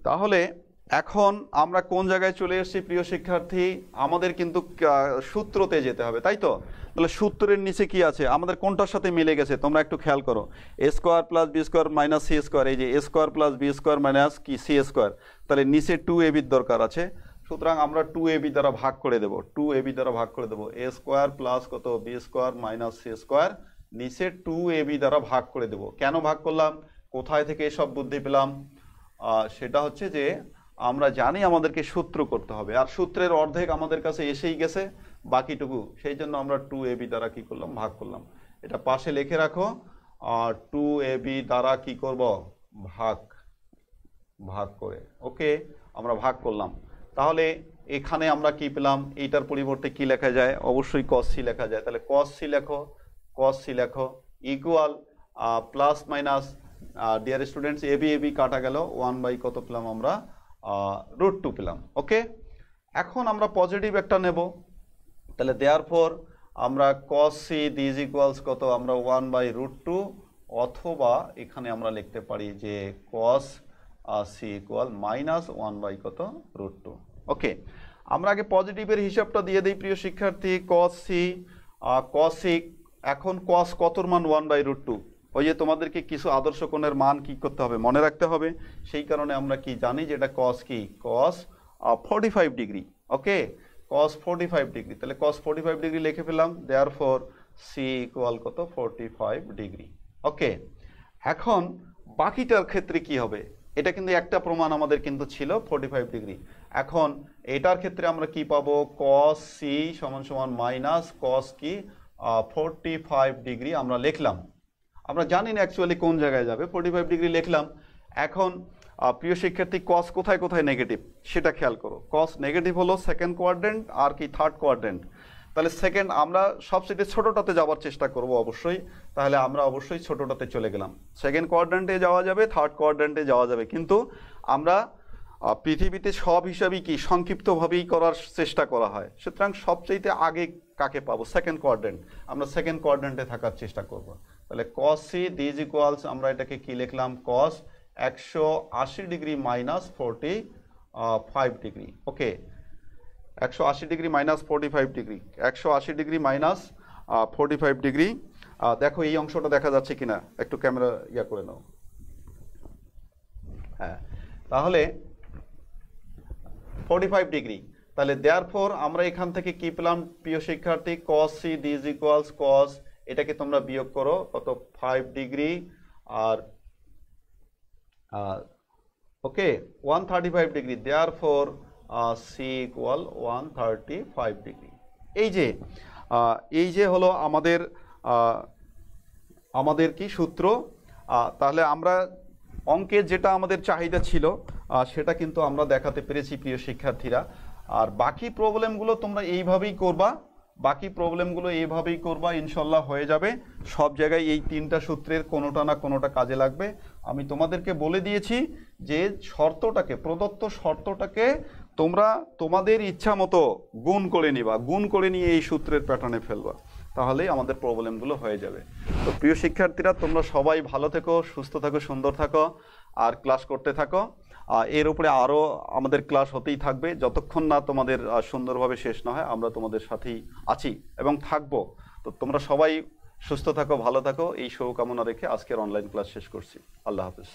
তাহলে এখন আমরা কোন জায়গায় চলে এসেছি প্রিয় শিক্ষার্থী, আমাদের কিন্তু সূত্রতে যেতে হবে, তাই তো। তাহলে সূত্রের নিচে কি আছে, আমাদের কোনটার সাথে মিলে গেছে তোমরা একটু খেয়াল করো, A square plus B square minus C square, এই যে A square plus B square minus কি সি স্কোয়ার, তাহলে নিচে 2 এবির দরকার আছে, সুতরাং আমরা 2 এবি দ্বারা ভাগ করে দেবো, 2 এবি দ্বারা ভাগ করে দেবো, এ স্কোয়ার প্লাস কত B square minus C square, নিচে 2 এবি দ্বারা ভাগ করে দেবো। কেন ভাগ করলাম, কোথায় থেকে এসব বুদ্ধি পেলাম, সেটা হচ্ছে যে আমরা জানি আমাদেরকে সূত্র করতে হবে, আর সূত্রের অর্ধেক আমাদের কাছে এসেই গেছে, বাকিটুকু সেই জন্য আমরা 2 এবি দ্বারা কি করলাম ভাগ করলাম। এটা পাশে লিখে রাখো, 2 এবি দ্বারা কি করব ভাগ করে। ওকে, আমরা ভাগ করলাম। তাহলে এখানে আমরা কি পেলাম, এইটার পরিবর্তে কি লেখা যায়, অবশ্যই cos c লেখা যায়, তাহলে cos c লেখো equal plus minus, dear students a b a b কাটা গেল, 1 কত পেলাম আমরা √2 পেলাম। ওকে, এখন আমরা পজিটিভ একটা নেব, তাহলে দেয়ারফর আমরা cos c দিস ইকুয়ালস কত, আমরা 1/√2, অথবা এখানে আমরা লিখতে পারি যে cos c ইকুয়াল মাইনাস 1 কত √2। ওকে, আমরা আগে পজিটিভের হিসাবটা দিয়ে দিই প্রিয় শিক্ষার্থী, cos c এখন cos কতর মান 1/√2, ওই যে তোমাদেরকে কিছু আদর্শ কোণের মান কি করতে হবে মনে রাখতে হবে, সেই কারণে আমরা কি জানি যে এটা cos কি cos 45 ডিগ্রি। ওকে, cos 45 ডিগ্রি, তাহলে cos 45 ডিগ্রি লিখে ফেলাম, দেয়ারফর c ইকুয়াল কত 45 ডিগ্রি। ওকে, এখন বাকিটার ক্ষেত্রে কি হবে? এটা কিন্তু একটা প্রমাণ আমাদের কিন্তু ছিল 45 ডিগ্রি। এখন এটার ক্ষেত্রে আমরা কি পাবো? cos c সমান সমান মাইনাস cos কি 45 ডিগ্রি আমরা লিখলাম। আমরা জানি না অ্যাকচুয়ালি কোন জায়গায় যাবে, 45 ডিগ্রি লিখলাম। এখন প্রিয় শিক্ষার্থী cos কোথায় কোথায় নেগেটিভ সেটা খেয়াল করো। cos নেগেটিভ হলো সেকেন্ড কোয়াড্রেন্ট আর কি থার্ড কোয়াড্রেন্ট। তাহলে সেকেন্ড আমরা সবচেয়ে ছোটটাতে যাওয়ার চেষ্টা করব অবশ্যই, তাহলে আমরা অবশ্যই ছোটটাতে চলে গেলাম। সেকেন্ড কোয়াড্রেন্টে যাওয়া যাবে, থার্ড কোয়াড্রেন্টে যাওয়া যাবে, কিন্তু আমরা পৃথিবীতে সব হিসাবই কি সংক্ষিপ্তভাবেই করার চেষ্টা করা হয়। সুতরাং সবচাইতে আগে কাকে পাবো? Second quadrant. আমরা সেকেন্ড কোয়াড্রেন্টে থাকার চেষ্টা করব। তাহলে cos c দিস ইকুয়ালস আমরা এটাকে কি লিখলাম? cos 180 degree minus 45 degree. Okay, 180 degree minus 45 degree, 180 degree minus 45 degree. দেখো এই অংশটা দেখা যাচ্ছে কিনা, একটু ক্যামেরা ইয়া করে নাও। হ্যাঁ, তাহলে 45 ডিগ্রি। তাহলে দেয়ারফর আমরা এখান থেকে কি পেলাম প্রিয় শিক্ষার্থী? cos c this equals cos, এটাকে তোমরা বিয়োগ করো, কত? 5 ডিগ্রি আর ওকে 135 degree. Therefore c equal 135 degree. এই যে হলো আমাদের কি সূত্র। তাহলে আমরা অঙ্কের যেটা আমাদের চাহিদা ছিল সেটা কিন্তু আমরা দেখাতে পেরেছি প্রিয় শিক্ষার্থীরা। আর বাকি প্রবলেমগুলো তোমরা এইভাবেই করবা, ইনশাল্লাহ হয়ে যাবে। সব জায়গায় এই তিনটা সূত্রের কোনোটা না কোনোটা কাজে লাগবে। আমি তোমাদেরকে বলে দিয়েছি যে প্রদত্ত শর্তটাকে তোমরা তোমাদের ইচ্ছা মতো গুণ করে নিয়ে এই সূত্রের প্যাটার্নে ফেলবা, তাহলেই আমাদের প্রবলেমগুলো হয়ে যাবে। তো প্রিয় শিক্ষার্থীরা, তোমরা সবাই ভালো থেকো, সুস্থ থাকো, সুন্দর থাকো, আর ক্লাস করতে থাকো। এর উপরে আরও আমাদের ক্লাস হতেই থাকবে, যতক্ষণ না তোমাদের সুন্দরভাবে শেষ না হয়। আমরা তোমাদের সাথেই আছি এবং থাকবো। তো তোমরা সবাই সুস্থ থাকো, ভালো থাকো, এই শুভকামনা রেখে আজকের অনলাইন ক্লাস শেষ করছি। আল্লাহ হাফেজ।